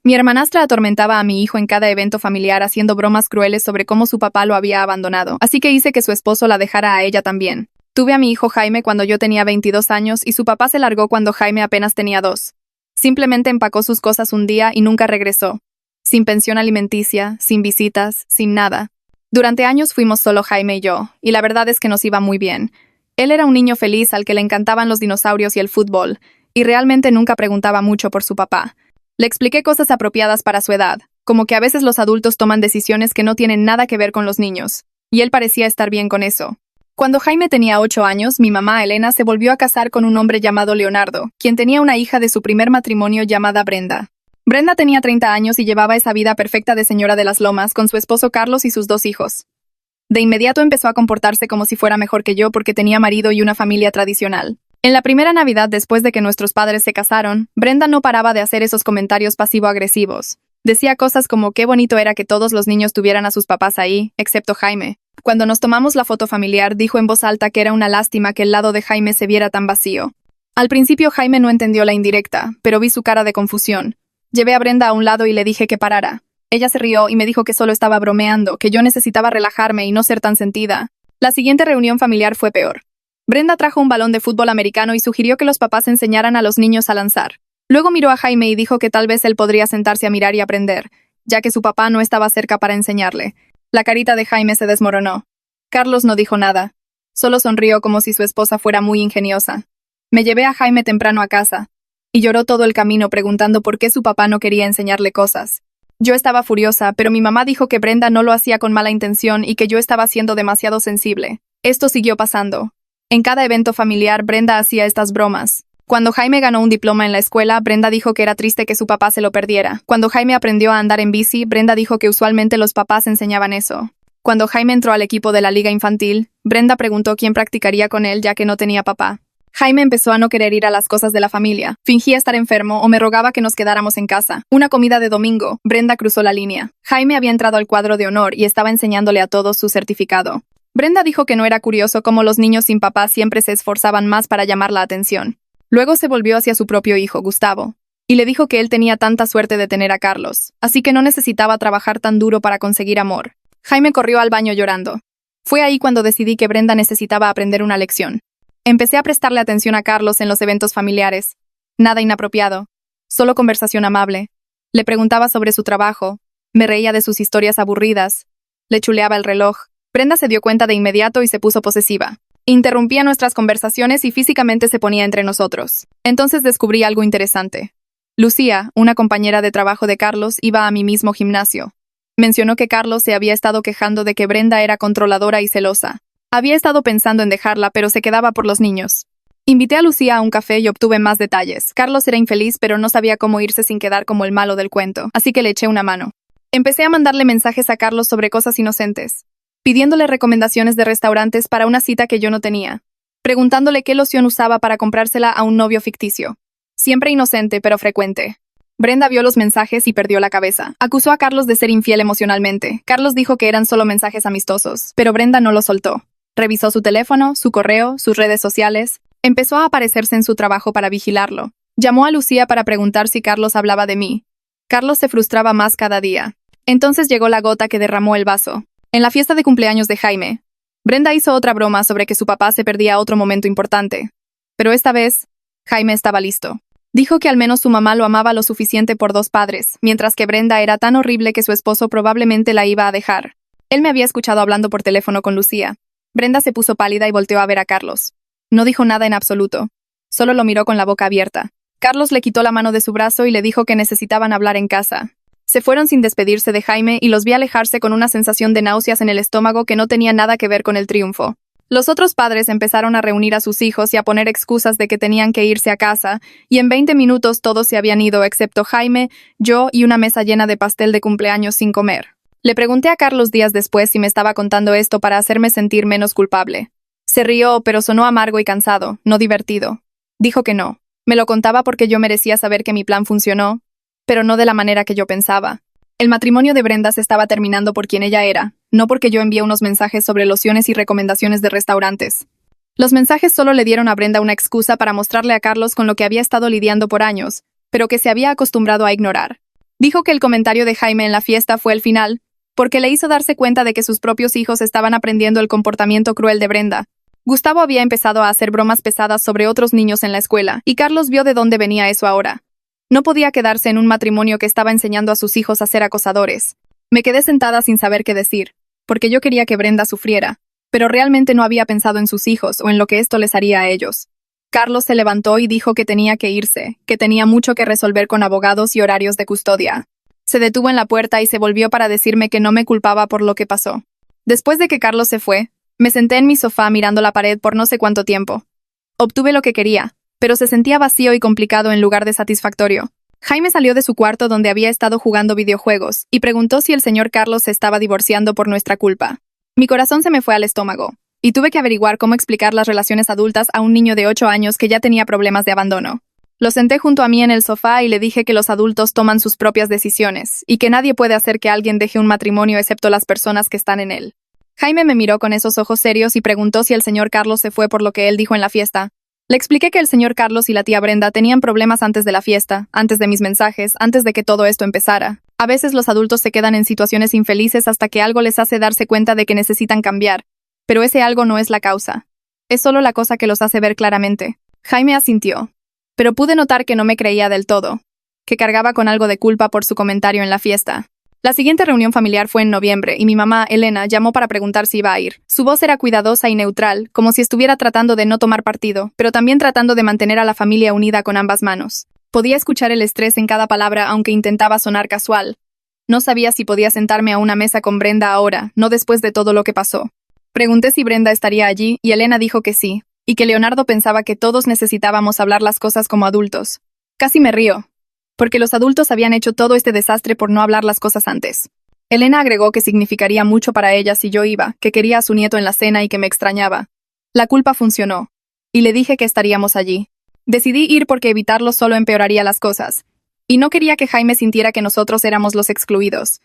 Mi hermanastra atormentaba a mi hijo en cada evento familiar haciendo bromas crueles sobre cómo su papá lo había abandonado, así que hice que su esposo la dejara a ella también. Tuve a mi hijo Jaime cuando yo tenía 22 años y su papá se largó cuando Jaime apenas tenía 2. Simplemente empacó sus cosas un día y nunca regresó. Sin pensión alimenticia, sin visitas, sin nada. Durante años fuimos solo Jaime y yo, y la verdad es que nos iba muy bien. Él era un niño feliz al que le encantaban los dinosaurios y el fútbol, y realmente nunca preguntaba mucho por su papá. Le expliqué cosas apropiadas para su edad, como que a veces los adultos toman decisiones que no tienen nada que ver con los niños, y él parecía estar bien con eso. Cuando Jaime tenía 8 años, mi mamá, Elena, se volvió a casar con un hombre llamado Leonardo, quien tenía una hija de su primer matrimonio llamada Brenda. Brenda tenía 30 años y llevaba esa vida perfecta de señora de las Lomas con su esposo Carlos y sus 2 hijos. De inmediato empezó a comportarse como si fuera mejor que yo porque tenía marido y una familia tradicional. En la primera Navidad después de que nuestros padres se casaron, Brenda no paraba de hacer esos comentarios pasivo-agresivos. Decía cosas como qué bonito era que todos los niños tuvieran a sus papás ahí, excepto Jaime. Cuando nos tomamos la foto familiar, dijo en voz alta que era una lástima que el lado de Jaime se viera tan vacío. Al principio Jaime no entendió la indirecta, pero vi su cara de confusión. Llevé a Brenda a un lado y le dije que parara. Ella se rió y me dijo que solo estaba bromeando, que yo necesitaba relajarme y no ser tan sentida. La siguiente reunión familiar fue peor. Brenda trajo un balón de fútbol americano y sugirió que los papás enseñaran a los niños a lanzar. Luego miró a Jaime y dijo que tal vez él podría sentarse a mirar y aprender, ya que su papá no estaba cerca para enseñarle. La carita de Jaime se desmoronó. Carlos no dijo nada. Solo sonrió como si su esposa fuera muy ingeniosa. Me llevé a Jaime temprano a casa, y lloró todo el camino preguntando por qué su papá no quería enseñarle cosas. Yo estaba furiosa, pero mi mamá dijo que Brenda no lo hacía con mala intención y que yo estaba siendo demasiado sensible. Esto siguió pasando. En cada evento familiar, Brenda hacía estas bromas. Cuando Jaime ganó un diploma en la escuela, Brenda dijo que era triste que su papá se lo perdiera. Cuando Jaime aprendió a andar en bici, Brenda dijo que usualmente los papás enseñaban eso. Cuando Jaime entró al equipo de la liga infantil, Brenda preguntó quién practicaría con él ya que no tenía papá. Jaime empezó a no querer ir a las cosas de la familia. Fingía estar enfermo o me rogaba que nos quedáramos en casa. Una comida de domingo, Brenda cruzó la línea. Jaime había entrado al cuadro de honor y estaba enseñándole a todos su certificado. Brenda dijo que no era curioso cómo los niños sin papá siempre se esforzaban más para llamar la atención. Luego se volvió hacia su propio hijo, Gustavo, y le dijo que él tenía tanta suerte de tener a Carlos, así que no necesitaba trabajar tan duro para conseguir amor. Jaime corrió al baño llorando. Fue ahí cuando decidí que Brenda necesitaba aprender una lección. Empecé a prestarle atención a Carlos en los eventos familiares. Nada inapropiado, solo conversación amable. Le preguntaba sobre su trabajo, me reía de sus historias aburridas, le chuleaba el reloj. Brenda se dio cuenta de inmediato y se puso posesiva. Interrumpía nuestras conversaciones y físicamente se ponía entre nosotros. Entonces descubrí algo interesante. Lucía, una compañera de trabajo de Carlos, iba a mi mismo gimnasio. Mencionó que Carlos se había estado quejando de que Brenda era controladora y celosa. Había estado pensando en dejarla, pero se quedaba por los niños. Invité a Lucía a un café y obtuve más detalles. Carlos era infeliz, pero no sabía cómo irse sin quedar como el malo del cuento, así que le eché una mano. Empecé a mandarle mensajes a Carlos sobre cosas inocentes, pidiéndole recomendaciones de restaurantes para una cita que yo no tenía, preguntándole qué loción usaba para comprársela a un novio ficticio. Siempre inocente, pero frecuente. Brenda vio los mensajes y perdió la cabeza. Acusó a Carlos de ser infiel emocionalmente. Carlos dijo que eran solo mensajes amistosos, pero Brenda no lo soltó. Revisó su teléfono, su correo, sus redes sociales. Empezó a aparecerse en su trabajo para vigilarlo. Llamó a Lucía para preguntar si Carlos hablaba de mí. Carlos se frustraba más cada día. Entonces llegó la gota que derramó el vaso. En la fiesta de cumpleaños de Jaime, Brenda hizo otra broma sobre que su papá se perdía otro momento importante. Pero esta vez, Jaime estaba listo. Dijo que al menos su mamá lo amaba lo suficiente por 2 padres, mientras que Brenda era tan horrible que su esposo probablemente la iba a dejar. Él me había escuchado hablando por teléfono con Lucía. Brenda se puso pálida y volteó a ver a Carlos. No dijo nada en absoluto. Solo lo miró con la boca abierta. Carlos le quitó la mano de su brazo y le dijo que necesitaban hablar en casa. Se fueron sin despedirse de Jaime y los vi alejarse con una sensación de náuseas en el estómago que no tenía nada que ver con el triunfo. Los otros padres empezaron a reunir a sus hijos y a poner excusas de que tenían que irse a casa, y en 20 minutos todos se habían ido excepto Jaime, yo y una mesa llena de pastel de cumpleaños sin comer. Le pregunté a Carlos días después si me estaba contando esto para hacerme sentir menos culpable. Se rió, pero sonó amargo y cansado, no divertido. Dijo que no. Me lo contaba porque yo merecía saber que mi plan funcionó, pero no de la manera que yo pensaba. El matrimonio de Brenda se estaba terminando por quien ella era, no porque yo envié unos mensajes sobre lociones y recomendaciones de restaurantes. Los mensajes solo le dieron a Brenda una excusa para mostrarle a Carlos con lo que había estado lidiando por años, pero que se había acostumbrado a ignorar. Dijo que el comentario de Jaime en la fiesta fue el final, porque le hizo darse cuenta de que sus propios hijos estaban aprendiendo el comportamiento cruel de Brenda. Gustavo había empezado a hacer bromas pesadas sobre otros niños en la escuela, y Carlos vio de dónde venía eso ahora. No podía quedarse en un matrimonio que estaba enseñando a sus hijos a ser acosadores. Me quedé sentada sin saber qué decir, porque yo quería que Brenda sufriera, pero realmente no había pensado en sus hijos o en lo que esto les haría a ellos. Carlos se levantó y dijo que tenía que irse, que tenía mucho que resolver con abogados y horarios de custodia. Se detuvo en la puerta y se volvió para decirme que no me culpaba por lo que pasó. Después de que Carlos se fue, me senté en mi sofá mirando la pared por no sé cuánto tiempo. Obtuve lo que quería, pero se sentía vacío y complicado en lugar de satisfactorio. Jaime salió de su cuarto donde había estado jugando videojuegos y preguntó si el señor Carlos se estaba divorciando por nuestra culpa. Mi corazón se me fue al estómago, y tuve que averiguar cómo explicar las relaciones adultas a un niño de 8 años que ya tenía problemas de abandono. Lo senté junto a mí en el sofá y le dije que los adultos toman sus propias decisiones, y que nadie puede hacer que alguien deje un matrimonio excepto las personas que están en él. Jaime me miró con esos ojos serios y preguntó si el señor Carlos se fue por lo que él dijo en la fiesta. Le expliqué que el señor Carlos y la tía Brenda tenían problemas antes de la fiesta, antes de mis mensajes, antes de que todo esto empezara. A veces los adultos se quedan en situaciones infelices hasta que algo les hace darse cuenta de que necesitan cambiar, pero ese algo no es la causa. Es solo la cosa que los hace ver claramente. Jaime asintió, pero pude notar que no me creía del todo, que cargaba con algo de culpa por su comentario en la fiesta. La siguiente reunión familiar fue en noviembre y mi mamá, Elena, llamó para preguntar si iba a ir. Su voz era cuidadosa y neutral, como si estuviera tratando de no tomar partido, pero también tratando de mantener a la familia unida con ambas manos. Podía escuchar el estrés en cada palabra aunque intentaba sonar casual. No sabía si podía sentarme a una mesa con Brenda ahora, no después de todo lo que pasó. Pregunté si Brenda estaría allí y Elena dijo que sí, y que Leonardo pensaba que todos necesitábamos hablar las cosas como adultos. Casi me río, porque los adultos habían hecho todo este desastre por no hablar las cosas antes. Elena agregó que significaría mucho para ella si yo iba, que quería a su nieto en la cena y que me extrañaba. La culpa funcionó, y le dije que estaríamos allí. Decidí ir porque evitarlo solo empeoraría las cosas, y no quería que Jaime sintiera que nosotros éramos los excluidos.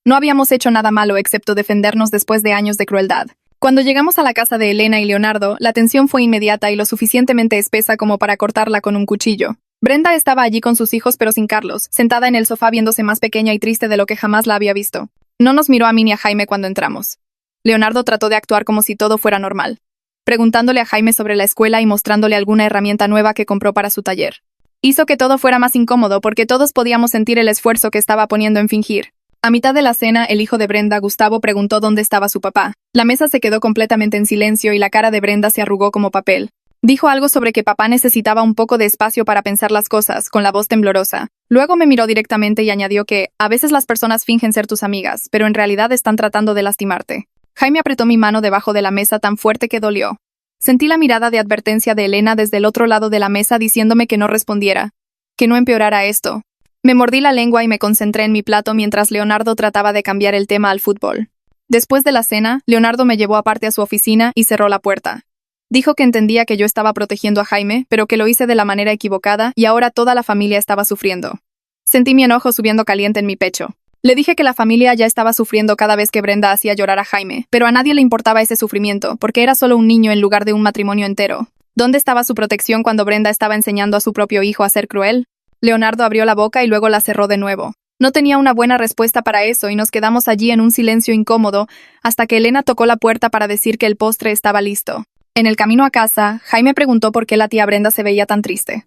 No habíamos hecho nada malo excepto defendernos después de años de crueldad. Cuando llegamos a la casa de Elena y Leonardo, la tensión fue inmediata y lo suficientemente espesa como para cortarla con un cuchillo. Brenda estaba allí con sus hijos pero sin Carlos, sentada en el sofá viéndose más pequeña y triste de lo que jamás la había visto. No nos miró a mí ni a Jaime cuando entramos. Leonardo trató de actuar como si todo fuera normal, preguntándole a Jaime sobre la escuela y mostrándole alguna herramienta nueva que compró para su taller. Hizo que todo fuera más incómodo porque todos podíamos sentir el esfuerzo que estaba poniendo en fingir. A mitad de la cena, el hijo de Brenda, Gustavo, preguntó dónde estaba su papá. La mesa se quedó completamente en silencio y la cara de Brenda se arrugó como papel. Dijo algo sobre que papá necesitaba un poco de espacio para pensar las cosas, con la voz temblorosa. Luego me miró directamente y añadió que, a veces las personas fingen ser tus amigas, pero en realidad están tratando de lastimarte. Jaime apretó mi mano debajo de la mesa tan fuerte que dolió. Sentí la mirada de advertencia de Elena desde el otro lado de la mesa diciéndome que no respondiera, que no empeorara esto. Me mordí la lengua y me concentré en mi plato mientras Leonardo trataba de cambiar el tema al fútbol. Después de la cena, Leonardo me llevó aparte a su oficina y cerró la puerta. Dijo que entendía que yo estaba protegiendo a Jaime, pero que lo hice de la manera equivocada y ahora toda la familia estaba sufriendo. Sentí mi enojo subiendo caliente en mi pecho. Le dije que la familia ya estaba sufriendo cada vez que Brenda hacía llorar a Jaime, pero a nadie le importaba ese sufrimiento, porque era solo un niño en lugar de un matrimonio entero. ¿Dónde estaba su protección cuando Brenda estaba enseñando a su propio hijo a ser cruel? Leonardo abrió la boca y luego la cerró de nuevo. No tenía una buena respuesta para eso y nos quedamos allí en un silencio incómodo hasta que Elena tocó la puerta para decir que el postre estaba listo. En el camino a casa, Jaime preguntó por qué la tía Brenda se veía tan triste.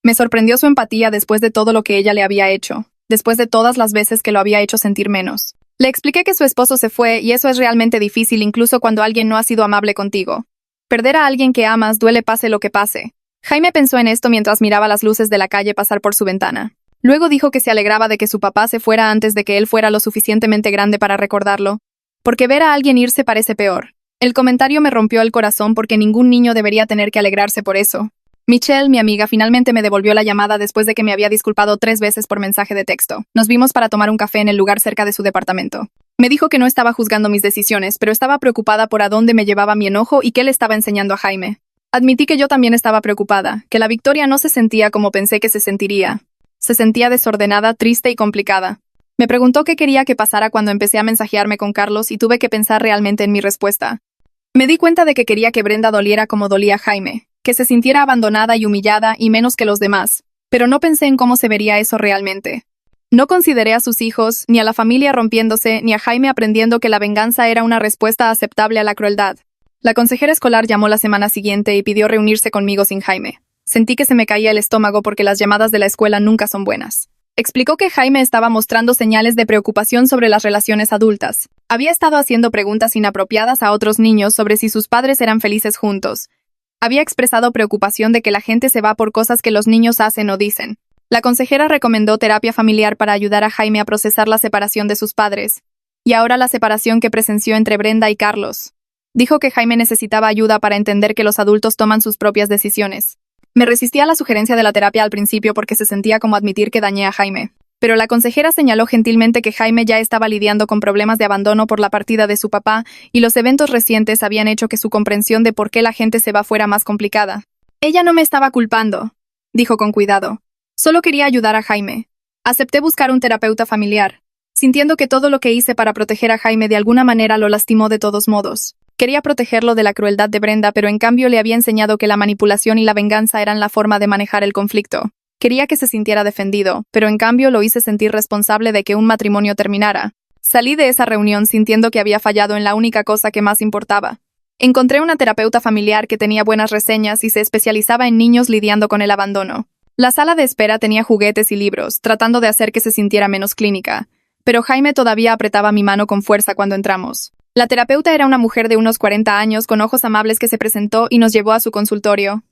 Me sorprendió su empatía después de todo lo que ella le había hecho, después de todas las veces que lo había hecho sentir menos. Le expliqué que su esposo se fue y eso es realmente difícil incluso cuando alguien no ha sido amable contigo. Perder a alguien que amas duele pase lo que pase. Jaime pensó en esto mientras miraba las luces de la calle pasar por su ventana. Luego dijo que se alegraba de que su papá se fuera antes de que él fuera lo suficientemente grande para recordarlo, porque ver a alguien irse parece peor. El comentario me rompió el corazón porque ningún niño debería tener que alegrarse por eso. Michelle, mi amiga, finalmente me devolvió la llamada después de que me había disculpado 3 veces por mensaje de texto. Nos vimos para tomar un café en el lugar cerca de su departamento. Me dijo que no estaba juzgando mis decisiones, pero estaba preocupada por a dónde me llevaba mi enojo y qué le estaba enseñando a Jaime. Admití que yo también estaba preocupada, que la victoria no se sentía como pensé que se sentiría. Se sentía desordenada, triste y complicada. Me preguntó qué quería que pasara cuando empecé a mensajearme con Carlos y tuve que pensar realmente en mi respuesta. Me di cuenta de que quería que Brenda doliera como dolía Jaime, que se sintiera abandonada y humillada y menos que los demás, pero no pensé en cómo se vería eso realmente. No consideré a sus hijos, ni a la familia rompiéndose, ni a Jaime aprendiendo que la venganza era una respuesta aceptable a la crueldad. La consejera escolar llamó la semana siguiente y pidió reunirse conmigo sin Jaime. Sentí que se me caía el estómago porque las llamadas de la escuela nunca son buenas. Explicó que Jaime estaba mostrando señales de preocupación sobre las relaciones adultas. Había estado haciendo preguntas inapropiadas a otros niños sobre si sus padres eran felices juntos. Había expresado preocupación de que la gente se va por cosas que los niños hacen o dicen. La consejera recomendó terapia familiar para ayudar a Jaime a procesar la separación de sus padres. Y ahora la separación que presenció entre Brenda y Carlos. Dijo que Jaime necesitaba ayuda para entender que los adultos toman sus propias decisiones. Me resistí a la sugerencia de la terapia al principio porque se sentía como admitir que dañé a Jaime. Pero la consejera señaló gentilmente que Jaime ya estaba lidiando con problemas de abandono por la partida de su papá y los eventos recientes habían hecho que su comprensión de por qué la gente se va fuera más complicada. Ella no me estaba culpando, dijo con cuidado. Solo quería ayudar a Jaime. Acepté buscar un terapeuta familiar, sintiendo que todo lo que hice para proteger a Jaime de alguna manera lo lastimó de todos modos. Quería protegerlo de la crueldad de Brenda, pero en cambio le había enseñado que la manipulación y la venganza eran la forma de manejar el conflicto. Quería que se sintiera defendido, pero en cambio lo hice sentir responsable de que un matrimonio terminara. Salí de esa reunión sintiendo que había fallado en la única cosa que más importaba. Encontré una terapeuta familiar que tenía buenas reseñas y se especializaba en niños lidiando con el abandono. La sala de espera tenía juguetes y libros, tratando de hacer que se sintiera menos clínica. Pero Jaime todavía apretaba mi mano con fuerza cuando entramos. La terapeuta era una mujer de unos 40 años con ojos amables que se presentó y nos llevó a su consultorio.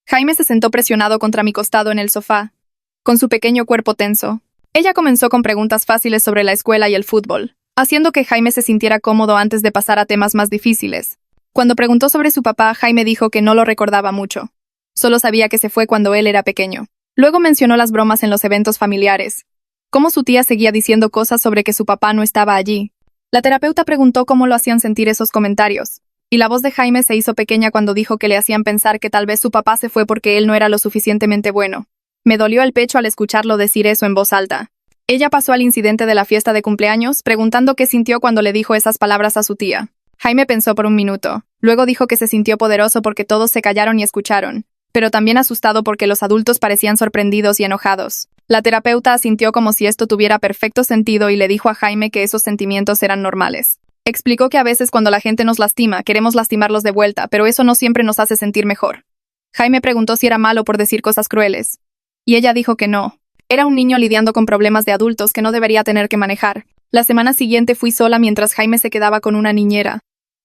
Jaime se sentó presionado contra mi costado en el sofá, con su pequeño cuerpo tenso. Ella comenzó con preguntas fáciles sobre la escuela y el fútbol, haciendo que Jaime se sintiera cómodo antes de pasar a temas más difíciles. Cuando preguntó sobre su papá, Jaime dijo que no lo recordaba mucho. Solo sabía que se fue cuando él era pequeño. Luego mencionó las bromas en los eventos familiares, cómo su tía seguía diciendo cosas sobre que su papá no estaba allí. La terapeuta preguntó cómo lo hacían sentir esos comentarios, y la voz de Jaime se hizo pequeña cuando dijo que le hacían pensar que tal vez su papá se fue porque él no era lo suficientemente bueno. Me dolió el pecho al escucharlo decir eso en voz alta. Ella pasó al incidente de la fiesta de cumpleaños, preguntando qué sintió cuando le dijo esas palabras a su tía. Jaime pensó por un minuto, luego dijo que se sintió poderoso porque todos se callaron y escucharon, pero también asustado porque los adultos parecían sorprendidos y enojados. La terapeuta asintió como si esto tuviera perfecto sentido y le dijo a Jaime que esos sentimientos eran normales. Explicó que a veces cuando la gente nos lastima, queremos lastimarlos de vuelta, pero eso no siempre nos hace sentir mejor. Jaime preguntó si era malo por decir cosas crueles. Y ella dijo que no. Era un niño lidiando con problemas de adultos que no debería tener que manejar. La semana siguiente fui sola mientras Jaime se quedaba con una niñera.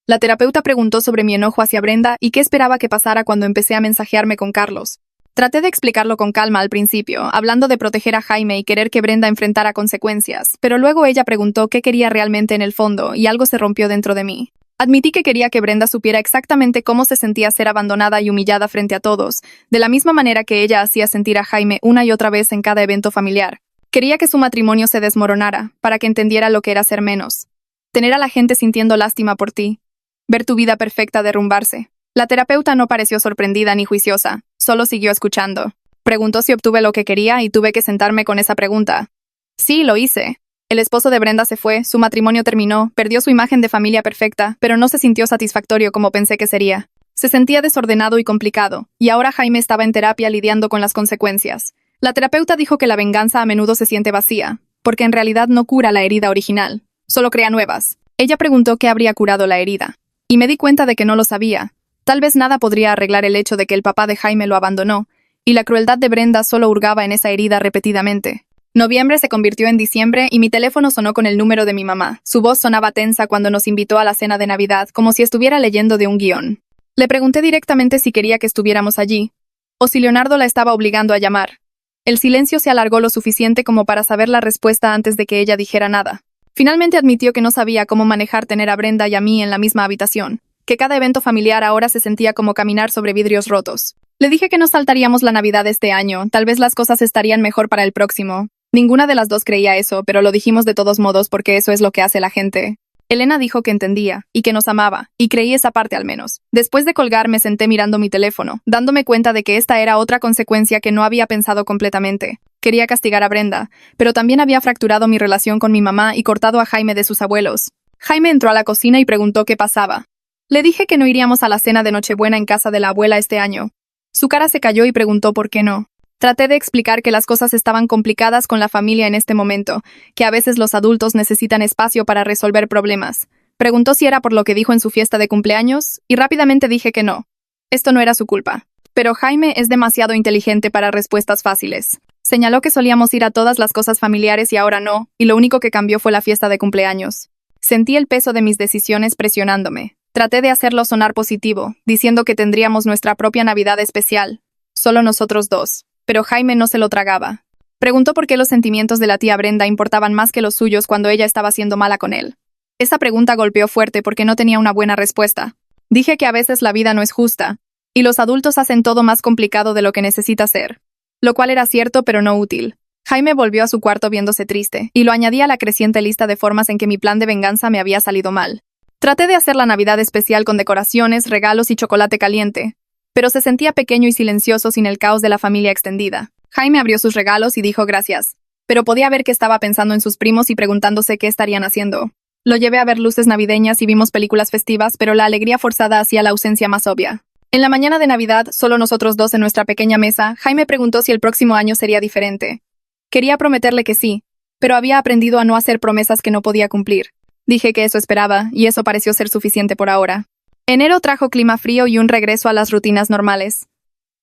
La terapeuta preguntó sobre mi enojo hacia Brenda y qué esperaba que pasara cuando empecé a mensajearme con Carlos. Traté de explicarlo con calma al principio, hablando de proteger a Jaime y querer que Brenda enfrentara consecuencias, pero luego ella preguntó qué quería realmente en el fondo y algo se rompió dentro de mí. Admití que quería que Brenda supiera exactamente cómo se sentía ser abandonada y humillada frente a todos, de la misma manera que ella hacía sentir a Jaime una y otra vez en cada evento familiar. Quería que su matrimonio se desmoronara, para que entendiera lo que era ser menos. Tener a la gente sintiendo lástima por ti. Ver tu vida perfecta derrumbarse. La terapeuta no pareció sorprendida ni juiciosa, solo siguió escuchando. Preguntó si obtuve lo que quería y tuve que sentarme con esa pregunta. Sí, lo hice. El esposo de Brenda se fue, su matrimonio terminó, perdió su imagen de familia perfecta, pero no se sintió satisfactorio como pensé que sería. Se sentía desordenado y complicado, y ahora Jaime estaba en terapia lidiando con las consecuencias. La terapeuta dijo que la venganza a menudo se siente vacía, porque en realidad no cura la herida original, solo crea nuevas. Ella preguntó qué habría curado la herida, y me di cuenta de que no lo sabía. Tal vez nada podría arreglar el hecho de que el papá de Jaime lo abandonó, y la crueldad de Brenda solo hurgaba en esa herida repetidamente. Noviembre se convirtió en diciembre y mi teléfono sonó con el número de mi mamá. Su voz sonaba tensa cuando nos invitó a la cena de Navidad, como si estuviera leyendo de un guión. Le pregunté directamente si quería que estuviéramos allí, o si Leonardo la estaba obligando a llamar. El silencio se alargó lo suficiente como para saber la respuesta antes de que ella dijera nada. Finalmente admitió que no sabía cómo manejar tener a Brenda y a mí en la misma habitación, que cada evento familiar ahora se sentía como caminar sobre vidrios rotos. Le dije que nos saltaríamos la Navidad este año, tal vez las cosas estarían mejor para el próximo. Ninguna de las dos creía eso, pero lo dijimos de todos modos porque eso es lo que hace la gente. Elena dijo que entendía, y que nos amaba, y creí esa parte al menos. Después de colgar me senté mirando mi teléfono, dándome cuenta de que esta era otra consecuencia que no había pensado completamente. Quería castigar a Brenda, pero también había fracturado mi relación con mi mamá y cortado a Jaime de sus abuelos. Jaime entró a la cocina y preguntó qué pasaba. Le dije que no iríamos a la cena de Nochebuena en casa de la abuela este año. Su cara se cayó y preguntó por qué no. Traté de explicar que las cosas estaban complicadas con la familia en este momento, que a veces los adultos necesitan espacio para resolver problemas. Preguntó si era por lo que dijo en su fiesta de cumpleaños, y rápidamente dije que no. Esto no era su culpa. Pero Jaime es demasiado inteligente para respuestas fáciles. Señaló que solíamos ir a todas las cosas familiares y ahora no, y lo único que cambió fue la fiesta de cumpleaños. Sentí el peso de mis decisiones presionándome. Traté de hacerlo sonar positivo, diciendo que tendríamos nuestra propia Navidad especial, solo nosotros dos. Pero Jaime no se lo tragaba. Preguntó por qué los sentimientos de la tía Brenda importaban más que los suyos cuando ella estaba siendo mala con él. Esa pregunta golpeó fuerte porque no tenía una buena respuesta. Dije que a veces la vida no es justa, y los adultos hacen todo más complicado de lo que necesita ser. Lo cual era cierto pero no útil. Jaime volvió a su cuarto viéndose triste, y lo añadí a la creciente lista de formas en que mi plan de venganza me había salido mal. Traté de hacer la Navidad especial con decoraciones, regalos y chocolate caliente, pero se sentía pequeño y silencioso sin el caos de la familia extendida. Jaime abrió sus regalos y dijo gracias, pero podía ver que estaba pensando en sus primos y preguntándose qué estarían haciendo. Lo llevé a ver luces navideñas y vimos películas festivas, pero la alegría forzada hacía la ausencia más obvia. En la mañana de Navidad, solo nosotros dos en nuestra pequeña mesa, Jaime preguntó si el próximo año sería diferente. Quería prometerle que sí, pero había aprendido a no hacer promesas que no podía cumplir. Dije que eso esperaba, y eso pareció ser suficiente por ahora. Enero trajo clima frío y un regreso a las rutinas normales.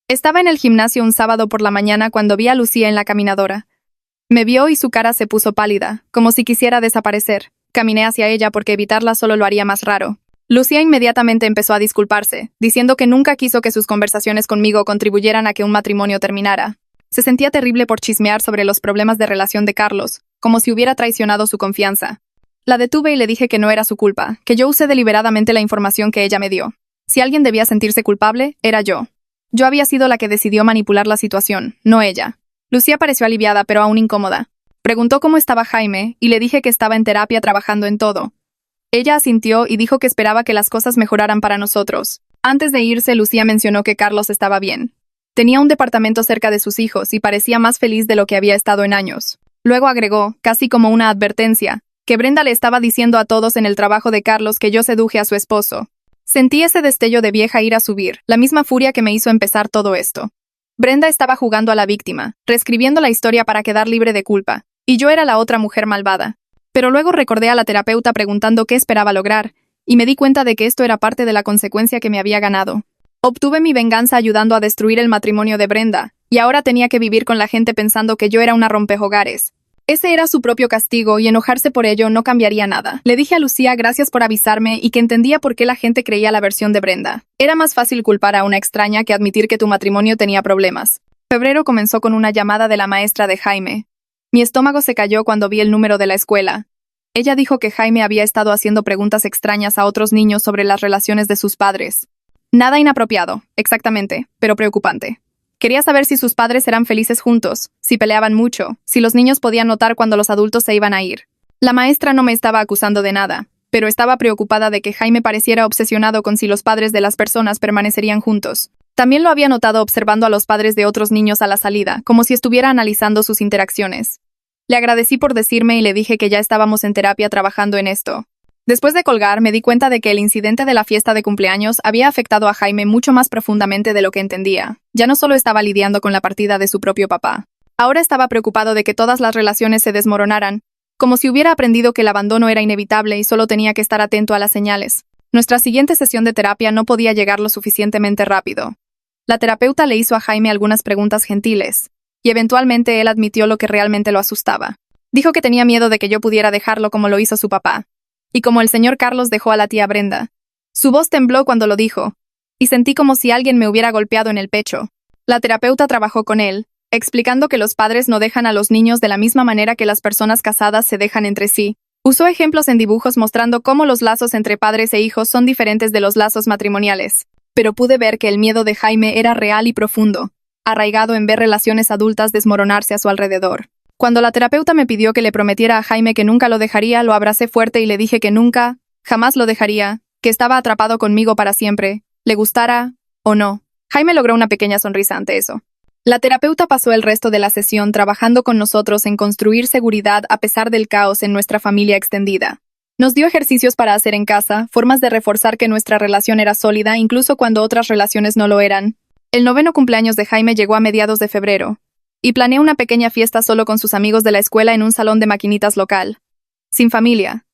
Estaba en el gimnasio un sábado por la mañana cuando vi a Lucía en la caminadora. Me vio y su cara se puso pálida, como si quisiera desaparecer. Caminé hacia ella porque evitarla solo lo haría más raro. Lucía inmediatamente empezó a disculparse, diciendo que nunca quiso que sus conversaciones conmigo contribuyeran a que un matrimonio terminara. Se sentía terrible por chismear sobre los problemas de relación de Carlos, como si hubiera traicionado su confianza. La detuve y le dije que no era su culpa, que yo usé deliberadamente la información que ella me dio. Si alguien debía sentirse culpable, era yo. Yo había sido la que decidió manipular la situación, no ella. Lucía pareció aliviada, pero aún incómoda. Preguntó cómo estaba Jaime, y le dije que estaba en terapia trabajando en todo. Ella asintió y dijo que esperaba que las cosas mejoraran para nosotros. Antes de irse, Lucía mencionó que Carlos estaba bien. Tenía un departamento cerca de sus hijos y parecía más feliz de lo que había estado en años. Luego agregó, casi como una advertencia, que Brenda le estaba diciendo a todos en el trabajo de Carlos que yo seduje a su esposo. Sentí ese destello de vieja ira subir, la misma furia que me hizo empezar todo esto. Brenda estaba jugando a la víctima, reescribiendo la historia para quedar libre de culpa, y yo era la otra mujer malvada. Pero luego recordé a la terapeuta preguntando qué esperaba lograr, y me di cuenta de que esto era parte de la consecuencia que me había ganado. Obtuve mi venganza ayudando a destruir el matrimonio de Brenda, y ahora tenía que vivir con la gente pensando que yo era una rompehogares. Ese era su propio castigo y enojarse por ello no cambiaría nada. Le dije a Lucía gracias por avisarme y que entendía por qué la gente creía la versión de Brenda. Era más fácil culpar a una extraña que admitir que tu matrimonio tenía problemas. Febrero comenzó con una llamada de la maestra de Jaime. Mi estómago se cayó cuando vi el número de la escuela. Ella dijo que Jaime había estado haciendo preguntas extrañas a otros niños sobre las relaciones de sus padres. Nada inapropiado, exactamente, pero preocupante. Quería saber si sus padres eran felices juntos, si peleaban mucho, si los niños podían notar cuando los adultos se iban a ir. La maestra no me estaba acusando de nada, pero estaba preocupada de que Jaime pareciera obsesionado con si los padres de las personas permanecerían juntos. También lo había notado observando a los padres de otros niños a la salida, como si estuviera analizando sus interacciones. Le agradecí por decirme y le dije que ya estábamos en terapia trabajando en esto. Después de colgar, me di cuenta de que el incidente de la fiesta de cumpleaños había afectado a Jaime mucho más profundamente de lo que entendía. Ya no solo estaba lidiando con la partida de su propio papá. Ahora estaba preocupado de que todas las relaciones se desmoronaran, como si hubiera aprendido que el abandono era inevitable y solo tenía que estar atento a las señales. Nuestra siguiente sesión de terapia no podía llegar lo suficientemente rápido. La terapeuta le hizo a Jaime algunas preguntas gentiles, y eventualmente él admitió lo que realmente lo asustaba. Dijo que tenía miedo de que yo pudiera dejarlo como lo hizo su papá, y como el señor Carlos dejó a la tía Brenda. Su voz tembló cuando lo dijo, y sentí como si alguien me hubiera golpeado en el pecho. La terapeuta trabajó con él, explicando que los padres no dejan a los niños de la misma manera que las personas casadas se dejan entre sí. Usó ejemplos en dibujos mostrando cómo los lazos entre padres e hijos son diferentes de los lazos matrimoniales. Pero pude ver que el miedo de Jaime era real y profundo, arraigado en ver relaciones adultas desmoronarse a su alrededor. Cuando la terapeuta me pidió que le prometiera a Jaime que nunca lo dejaría, lo abracé fuerte y le dije que nunca, jamás lo dejaría, que estaba atrapado conmigo para siempre, le gustara o no. Jaime logró una pequeña sonrisa ante eso. La terapeuta pasó el resto de la sesión trabajando con nosotros en construir seguridad a pesar del caos en nuestra familia extendida. Nos dio ejercicios para hacer en casa, formas de reforzar que nuestra relación era sólida incluso cuando otras relaciones no lo eran. El 9º cumpleaños de Jaime llegó a mediados de febrero, Y planeé una pequeña fiesta solo con sus amigos de la escuela en un salón de maquinitas local. Sin familia.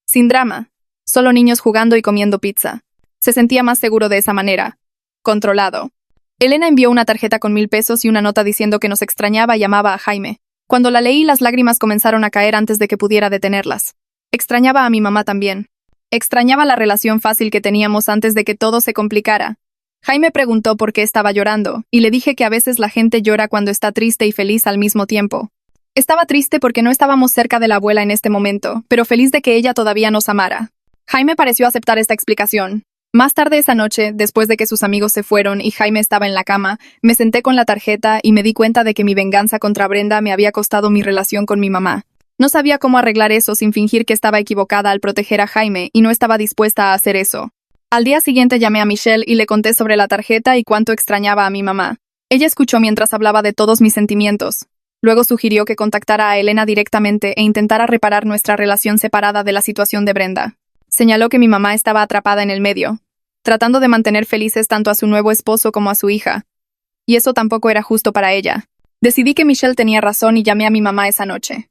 Sin drama. Solo niños jugando y comiendo pizza. Se sentía más seguro de esa manera. Controlado. Elena envió una tarjeta con 1000 pesos y una nota diciendo que nos extrañaba y amaba a Jaime. Cuando la leí, las lágrimas comenzaron a caer antes de que pudiera detenerlas. Extrañaba a mi mamá también. Extrañaba la relación fácil que teníamos antes de que todo se complicara. Jaime preguntó por qué estaba llorando, y le dije que a veces la gente llora cuando está triste y feliz al mismo tiempo. Estaba triste porque no estábamos cerca de la abuela en este momento, pero feliz de que ella todavía nos amara. Jaime pareció aceptar esta explicación. Más tarde esa noche, después de que sus amigos se fueron y Jaime estaba en la cama, me senté con la tarjeta y me di cuenta de que mi venganza contra Brenda me había costado mi relación con mi mamá. No sabía cómo arreglar eso sin fingir que estaba equivocada al proteger a Jaime y no estaba dispuesta a hacer eso. Al día siguiente llamé a Michelle y le conté sobre la tarjeta y cuánto extrañaba a mi mamá. Ella escuchó mientras hablaba de todos mis sentimientos. Luego sugirió que contactara a Elena directamente e intentara reparar nuestra relación separada de la situación de Brenda. Señaló que mi mamá estaba atrapada en el medio, tratando de mantener felices tanto a su nuevo esposo como a su hija. Y eso tampoco era justo para ella. Decidí que Michelle tenía razón y llamé a mi mamá esa noche.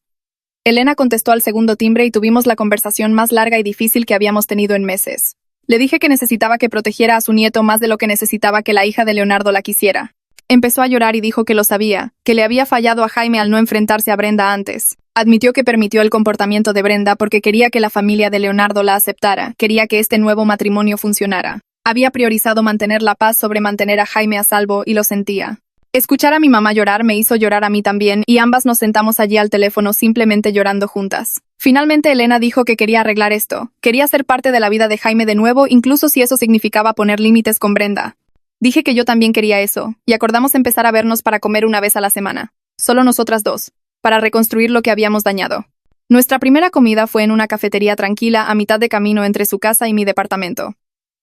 Elena contestó al segundo timbre y tuvimos la conversación más larga y difícil que habíamos tenido en meses. Le dije que necesitaba que protegiera a su nieto más de lo que necesitaba que la hija de Leonardo la quisiera. Empezó a llorar y dijo que lo sabía, que le había fallado a Jaime al no enfrentarse a Brenda antes. Admitió que permitió el comportamiento de Brenda porque quería que la familia de Leonardo la aceptara, quería que este nuevo matrimonio funcionara. Había priorizado mantener la paz sobre mantener a Jaime a salvo y lo sentía. Escuchar a mi mamá llorar me hizo llorar a mí también y ambas nos sentamos allí al teléfono simplemente llorando juntas. Finalmente Elena dijo que quería arreglar esto, quería ser parte de la vida de Jaime de nuevo incluso si eso significaba poner límites con Brenda. Dije que yo también quería eso, y acordamos empezar a vernos para comer una vez a la semana. Solo nosotras dos, para reconstruir lo que habíamos dañado. Nuestra primera comida fue en una cafetería tranquila a mitad de camino entre su casa y mi departamento.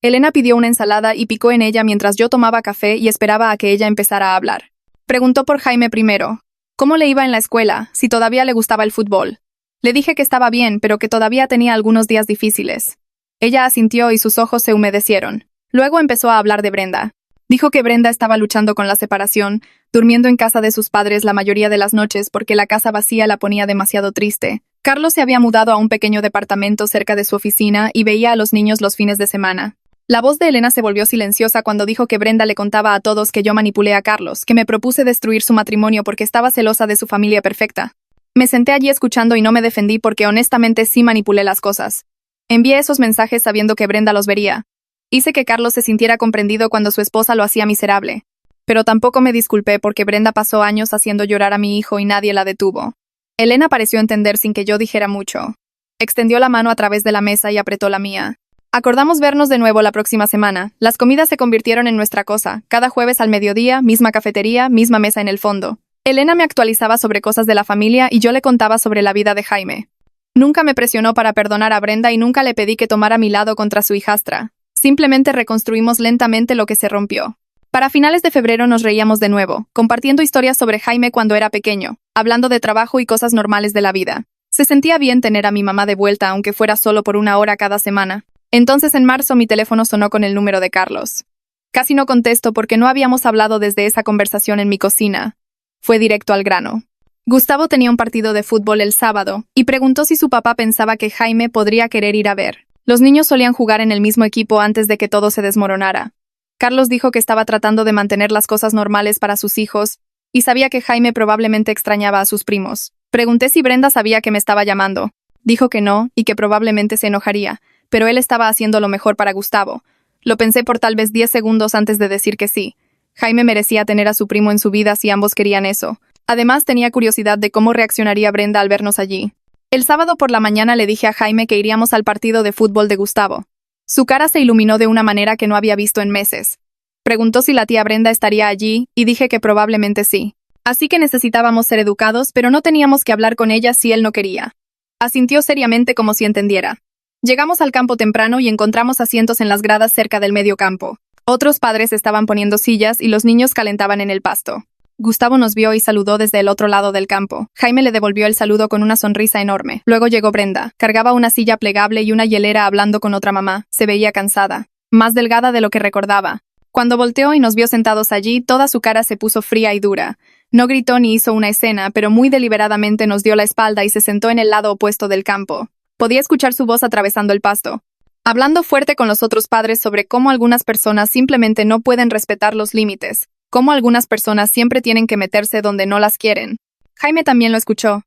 Elena pidió una ensalada y picó en ella mientras yo tomaba café y esperaba a que ella empezara a hablar. Preguntó por Jaime primero. ¿Cómo le iba en la escuela? Si todavía le gustaba el fútbol. Le dije que estaba bien, pero que todavía tenía algunos días difíciles. Ella asintió y sus ojos se humedecieron. Luego empezó a hablar de Brenda. Dijo que Brenda estaba luchando con la separación, durmiendo en casa de sus padres la mayoría de las noches porque la casa vacía la ponía demasiado triste. Carlos se había mudado a un pequeño departamento cerca de su oficina y veía a los niños los fines de semana. La voz de Elena se volvió silenciosa cuando dijo que Brenda le contaba a todos que yo manipulé a Carlos, que me propuse destruir su matrimonio porque estaba celosa de su familia perfecta. Me senté allí escuchando y no me defendí porque honestamente sí manipulé las cosas. Envié esos mensajes sabiendo que Brenda los vería. Hice que Carlos se sintiera comprendido cuando su esposa lo hacía miserable. Pero tampoco me disculpé porque Brenda pasó años haciendo llorar a mi hijo y nadie la detuvo. Elena pareció entender sin que yo dijera mucho. Extendió la mano a través de la mesa y apretó la mía. Acordamos vernos de nuevo la próxima semana. Las comidas se convirtieron en nuestra cosa. Cada jueves al mediodía, misma cafetería, misma mesa en el fondo. Elena me actualizaba sobre cosas de la familia y yo le contaba sobre la vida de Jaime. Nunca me presionó para perdonar a Brenda y nunca le pedí que tomara mi lado contra su hijastra. Simplemente reconstruimos lentamente lo que se rompió. Para finales de febrero nos reíamos de nuevo, compartiendo historias sobre Jaime cuando era pequeño, hablando de trabajo y cosas normales de la vida. Se sentía bien tener a mi mamá de vuelta aunque fuera solo por una hora cada semana. Entonces en marzo mi teléfono sonó con el número de Carlos. Casi no contesto porque no habíamos hablado desde esa conversación en mi cocina. Fue directo al grano. Gustavo tenía un partido de fútbol el sábado y preguntó si su papá pensaba que Jaime podría querer ir a ver. Los niños solían jugar en el mismo equipo antes de que todo se desmoronara. Carlos dijo que estaba tratando de mantener las cosas normales para sus hijos y sabía que Jaime probablemente extrañaba a sus primos. Pregunté si Brenda sabía que me estaba llamando. Dijo que no y que probablemente se enojaría, pero él estaba haciendo lo mejor para Gustavo. Lo pensé por tal vez 10 segundos antes de decir que sí. Jaime merecía tener a su primo en su vida si ambos querían eso. Además, tenía curiosidad de cómo reaccionaría Brenda al vernos allí. El sábado por la mañana le dije a Jaime que iríamos al partido de fútbol de Gustavo. Su cara se iluminó de una manera que no había visto en meses. Preguntó si la tía Brenda estaría allí y dije que probablemente sí. Así que necesitábamos ser educados, pero no teníamos que hablar con ella si él no quería. Asintió seriamente como si entendiera. Llegamos al campo temprano y encontramos asientos en las gradas cerca del medio campo. Otros padres estaban poniendo sillas y los niños calentaban en el pasto. Gustavo nos vio y saludó desde el otro lado del campo. Jaime le devolvió el saludo con una sonrisa enorme. Luego llegó Brenda. Cargaba una silla plegable y una hielera hablando con otra mamá. Se veía cansada. Más delgada de lo que recordaba. Cuando volteó y nos vio sentados allí, toda su cara se puso fría y dura. No gritó ni hizo una escena, pero muy deliberadamente nos dio la espalda y se sentó en el lado opuesto del campo. Podía escuchar su voz atravesando el pasto, hablando fuerte con los otros padres sobre cómo algunas personas simplemente no pueden respetar los límites, cómo algunas personas siempre tienen que meterse donde no las quieren. Jaime también lo escuchó.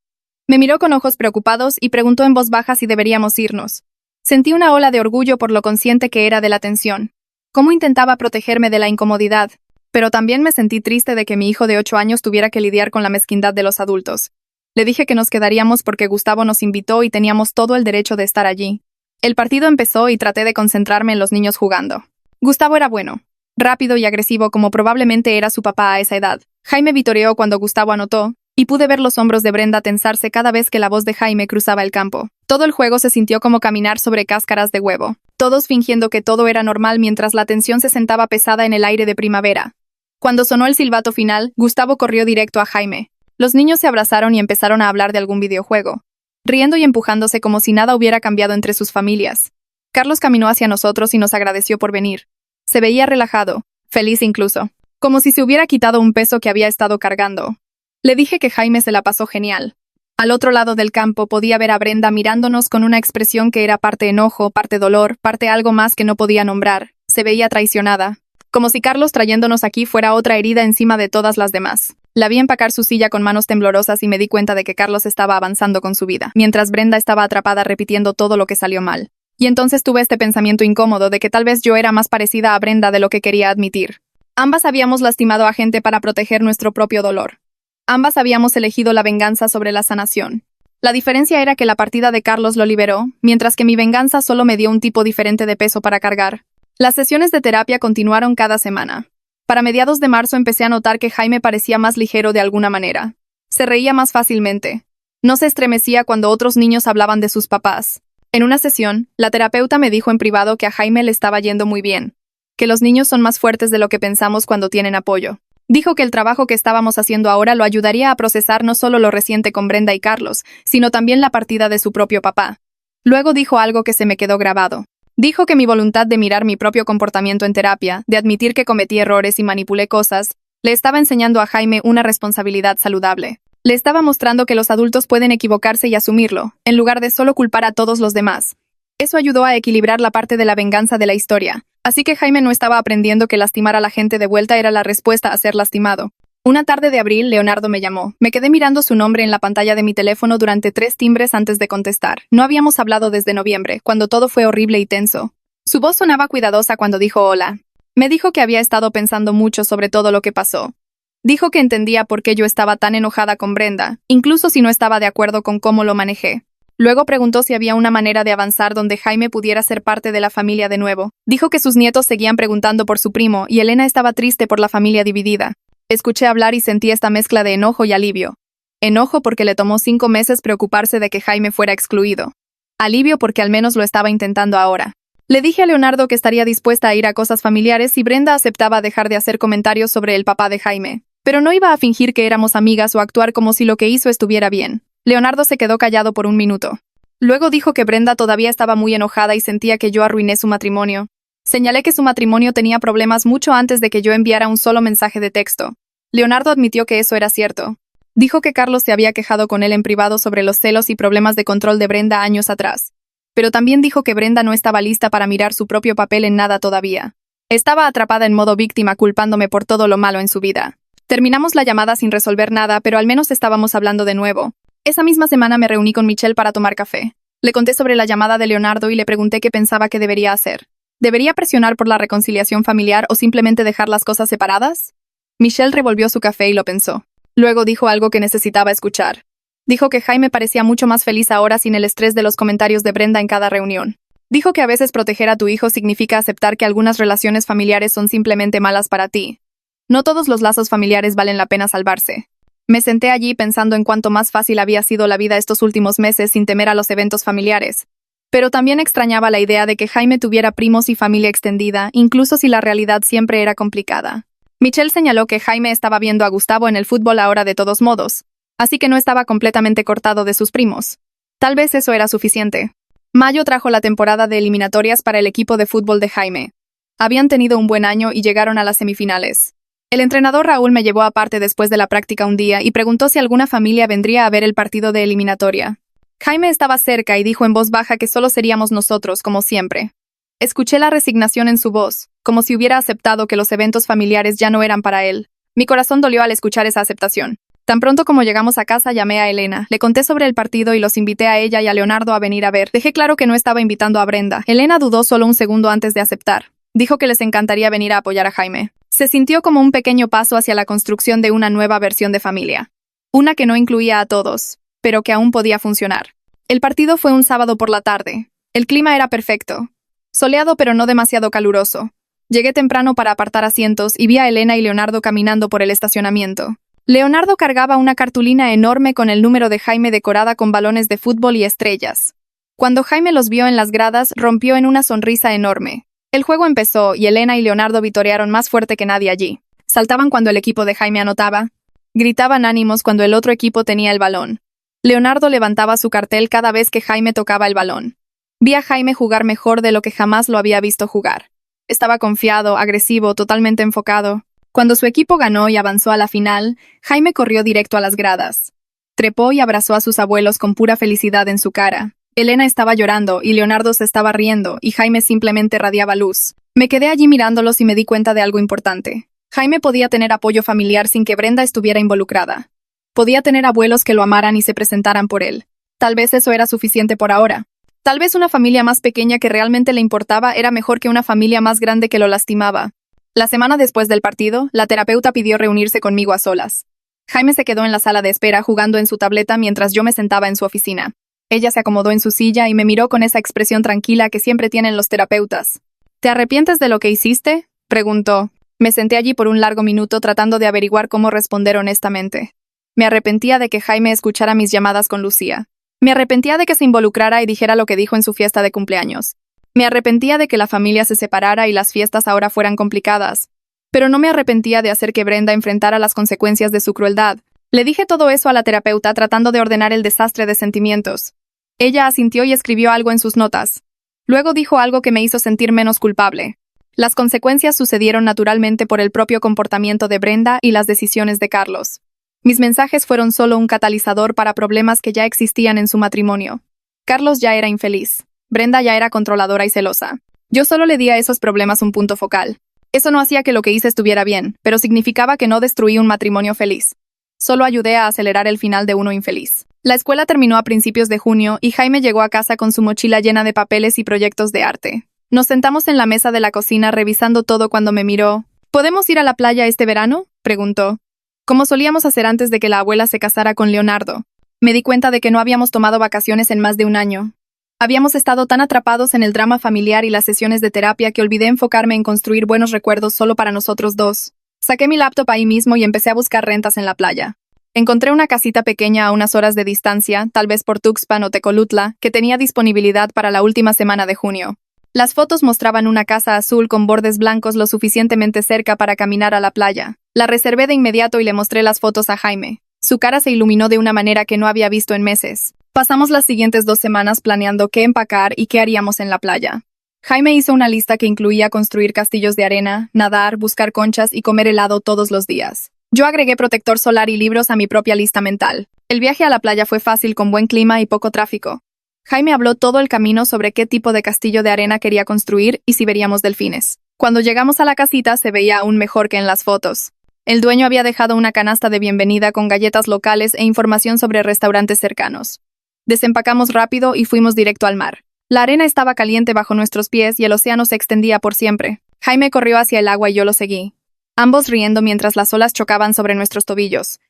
Me miró con ojos preocupados y preguntó en voz baja si deberíamos irnos. Sentí una ola de orgullo por lo consciente que era de la tensión. Cómo intentaba protegerme de la incomodidad, pero también me sentí triste de que mi hijo de 8 años tuviera que lidiar con la mezquindad de los adultos. Le dije que nos quedaríamos porque Gustavo nos invitó y teníamos todo el derecho de estar allí. El partido empezó y traté de concentrarme en los niños jugando. Gustavo era bueno, rápido y agresivo como probablemente era su papá a esa edad. Jaime vitoreó cuando Gustavo anotó, y pude ver los hombros de Brenda tensarse cada vez que la voz de Jaime cruzaba el campo. Todo el juego se sintió como caminar sobre cáscaras de huevo, todos fingiendo que todo era normal mientras la tensión se sentaba pesada en el aire de primavera. Cuando sonó el silbato final, Gustavo corrió directo a Jaime. Los niños se abrazaron y empezaron a hablar de algún videojuego, riendo y empujándose como si nada hubiera cambiado entre sus familias. Carlos caminó hacia nosotros y nos agradeció por venir. Se veía relajado, feliz incluso, como si se hubiera quitado un peso que había estado cargando. Le dije que Jaime se la pasó genial. Al otro lado del campo podía ver a Brenda mirándonos con una expresión que era parte enojo, parte dolor, parte algo más que no podía nombrar. Se veía traicionada. Como si Carlos trayéndonos aquí fuera otra herida encima de todas las demás. La vi empacar su silla con manos temblorosas y me di cuenta de que Carlos estaba avanzando con su vida, mientras Brenda estaba atrapada repitiendo todo lo que salió mal. Y entonces tuve este pensamiento incómodo de que tal vez yo era más parecida a Brenda de lo que quería admitir. Ambas habíamos lastimado a gente para proteger nuestro propio dolor. Ambas habíamos elegido la venganza sobre la sanación. La diferencia era que la partida de Carlos lo liberó, mientras que mi venganza solo me dio un tipo diferente de peso para cargar. Las sesiones de terapia continuaron cada semana. Para mediados de marzo empecé a notar que Jaime parecía más ligero de alguna manera. Se reía más fácilmente. No se estremecía cuando otros niños hablaban de sus papás. En una sesión, la terapeuta me dijo en privado que a Jaime le estaba yendo muy bien, que los niños son más fuertes de lo que pensamos cuando tienen apoyo. Dijo que el trabajo que estábamos haciendo ahora lo ayudaría a procesar no solo lo reciente con Brenda y Carlos, sino también la partida de su propio papá. Luego dijo algo que se me quedó grabado. Dijo que mi voluntad de mirar mi propio comportamiento en terapia, de admitir que cometí errores y manipulé cosas, le estaba enseñando a Jaime una responsabilidad saludable. Le estaba mostrando que los adultos pueden equivocarse y asumirlo, en lugar de solo culpar a todos los demás. Eso ayudó a equilibrar la parte de la venganza de la historia. Así que Jaime no estaba aprendiendo que lastimar a la gente de vuelta era la respuesta a ser lastimado. Una tarde de abril, Leonardo me llamó. Me quedé mirando su nombre en la pantalla de mi teléfono durante 3 timbres antes de contestar. No habíamos hablado desde noviembre, cuando todo fue horrible y tenso. Su voz sonaba cuidadosa cuando dijo hola. Me dijo que había estado pensando mucho sobre todo lo que pasó. Dijo que entendía por qué yo estaba tan enojada con Brenda, incluso si no estaba de acuerdo con cómo lo manejé. Luego preguntó si había una manera de avanzar donde Jaime pudiera ser parte de la familia de nuevo. Dijo que sus nietos seguían preguntando por su primo y Elena estaba triste por la familia dividida. Escuché hablar y sentí esta mezcla de enojo y alivio. Enojo porque le tomó 5 meses preocuparse de que Jaime fuera excluido. Alivio porque al menos lo estaba intentando ahora. Le dije a Leonardo que estaría dispuesta a ir a cosas familiares si Brenda aceptaba dejar de hacer comentarios sobre el papá de Jaime. Pero no iba a fingir que éramos amigas o actuar como si lo que hizo estuviera bien. Leonardo se quedó callado por un minuto. Luego dijo que Brenda todavía estaba muy enojada y sentía que yo arruiné su matrimonio. Señalé que su matrimonio tenía problemas mucho antes de que yo enviara un solo mensaje de texto. Leonardo admitió que eso era cierto. Dijo que Carlos se había quejado con él en privado sobre los celos y problemas de control de Brenda años atrás. Pero también dijo que Brenda no estaba lista para mirar su propio papel en nada todavía. Estaba atrapada en modo víctima culpándome por todo lo malo en su vida. Terminamos la llamada sin resolver nada, pero al menos estábamos hablando de nuevo. Esa misma semana me reuní con Michelle para tomar café. Le conté sobre la llamada de Leonardo y le pregunté qué pensaba que debería hacer. ¿Debería presionar por la reconciliación familiar o simplemente dejar las cosas separadas? Michelle revolvió su café y lo pensó. Luego dijo algo que necesitaba escuchar. Dijo que Jaime parecía mucho más feliz ahora sin el estrés de los comentarios de Brenda en cada reunión. Dijo que a veces proteger a tu hijo significa aceptar que algunas relaciones familiares son simplemente malas para ti. No todos los lazos familiares valen la pena salvarse. Me senté allí pensando en cuánto más fácil había sido la vida estos últimos meses sin temer a los eventos familiares. Pero también extrañaba la idea de que Jaime tuviera primos y familia extendida, incluso si la realidad siempre era complicada. Michelle señaló que Jaime estaba viendo a Gustavo en el fútbol ahora de todos modos, así que no estaba completamente cortado de sus primos. Tal vez eso era suficiente. Mayo trajo la temporada de eliminatorias para el equipo de fútbol de Jaime. Habían tenido un buen año y llegaron a las semifinales. El entrenador Raúl me llevó aparte después de la práctica un día y preguntó si alguna familia vendría a ver el partido de eliminatoria. Jaime estaba cerca y dijo en voz baja que solo seríamos nosotros, como siempre. Escuché la resignación en su voz, como si hubiera aceptado que los eventos familiares ya no eran para él. Mi corazón dolió al escuchar esa aceptación. Tan pronto como llegamos a casa llamé a Elena, le conté sobre el partido y los invité a ella y a Leonardo a venir a ver. Dejé claro que no estaba invitando a Brenda. Elena dudó solo un segundo antes de aceptar. Dijo que les encantaría venir a apoyar a Jaime. Se sintió como un pequeño paso hacia la construcción de una nueva versión de familia. Una que no incluía a todos, pero que aún podía funcionar. El partido fue un sábado por la tarde. El clima era perfecto. Soleado pero no demasiado caluroso. Llegué temprano para apartar asientos y vi a Elena y Leonardo caminando por el estacionamiento. Leonardo cargaba una cartulina enorme con el número de Jaime decorada con balones de fútbol y estrellas. Cuando Jaime los vio en las gradas, rompió en una sonrisa enorme. El juego empezó y Elena y Leonardo vitorearon más fuerte que nadie allí. Saltaban cuando el equipo de Jaime anotaba. Gritaban ánimos cuando el otro equipo tenía el balón. Leonardo levantaba su cartel cada vez que Jaime tocaba el balón. Vi a Jaime jugar mejor de lo que jamás lo había visto jugar. Estaba confiado, agresivo, totalmente enfocado. Cuando su equipo ganó y avanzó a la final, Jaime corrió directo a las gradas. Trepó y abrazó a sus abuelos con pura felicidad en su cara. Elena estaba llorando y Leonardo se estaba riendo y Jaime simplemente radiaba luz. Me quedé allí mirándolos y me di cuenta de algo importante. Jaime podía tener apoyo familiar sin que Brenda estuviera involucrada. Podía tener abuelos que lo amaran y se presentaran por él. Tal vez eso era suficiente por ahora. Tal vez una familia más pequeña que realmente le importaba era mejor que una familia más grande que lo lastimaba. La semana después del partido, la terapeuta pidió reunirse conmigo a solas. Jaime se quedó en la sala de espera jugando en su tableta mientras yo me sentaba en su oficina. Ella se acomodó en su silla y me miró con esa expresión tranquila que siempre tienen los terapeutas. ¿Te arrepientes de lo que hiciste?, preguntó. Me senté allí por un largo minuto tratando de averiguar cómo responder honestamente. Me arrepentía de que Jaime escuchara mis llamadas con Lucía. Me arrepentía de que se involucrara y dijera lo que dijo en su fiesta de cumpleaños. Me arrepentía de que la familia se separara y las fiestas ahora fueran complicadas. Pero no me arrepentía de hacer que Brenda enfrentara las consecuencias de su crueldad. Le dije todo eso a la terapeuta tratando de ordenar el desastre de sentimientos. Ella asintió y escribió algo en sus notas. Luego dijo algo que me hizo sentir menos culpable. Las consecuencias sucedieron naturalmente por el propio comportamiento de Brenda y las decisiones de Carlos. Mis mensajes fueron solo un catalizador para problemas que ya existían en su matrimonio. Carlos ya era infeliz. Brenda ya era controladora y celosa. Yo solo le di a esos problemas un punto focal. Eso no hacía que lo que hice estuviera bien, pero significaba que no destruí un matrimonio feliz. Solo ayudé a acelerar el final de uno infeliz. La escuela terminó a principios de junio y Jaime llegó a casa con su mochila llena de papeles y proyectos de arte. Nos sentamos en la mesa de la cocina revisando todo cuando me miró. ¿Podemos ir a la playa este verano?, preguntó. Como solíamos hacer antes de que la abuela se casara con Leonardo. Me di cuenta de que no habíamos tomado vacaciones en más de un año. Habíamos estado tan atrapados en el drama familiar y las sesiones de terapia que olvidé enfocarme en construir buenos recuerdos solo para nosotros dos. Saqué mi laptop ahí mismo y empecé a buscar rentas en la playa. Encontré una casita pequeña a unas horas de distancia, tal vez por Tuxpan o Tecolutla, que tenía disponibilidad para la última semana de junio. Las fotos mostraban una casa azul con bordes blancos lo suficientemente cerca para caminar a la playa. La reservé de inmediato y le mostré las fotos a Jaime. Su cara se iluminó de una manera que no había visto en meses. Pasamos las siguientes 2 semanas planeando qué empacar y qué haríamos en la playa. Jaime hizo una lista que incluía construir castillos de arena, nadar, buscar conchas y comer helado todos los días. Yo agregué protector solar y libros a mi propia lista mental. El viaje a la playa fue fácil con buen clima y poco tráfico. Jaime habló todo el camino sobre qué tipo de castillo de arena quería construir y si veríamos delfines. Cuando llegamos a la casita se veía aún mejor que en las fotos. El dueño había dejado una canasta de bienvenida con galletas locales e información sobre restaurantes cercanos. Desempacamos rápido y fuimos directo al mar. La arena estaba caliente bajo nuestros pies y el océano se extendía por siempre. Jaime corrió hacia el agua y yo lo seguí, ambos riendo mientras las olas chocaban sobre nuestros tobillos.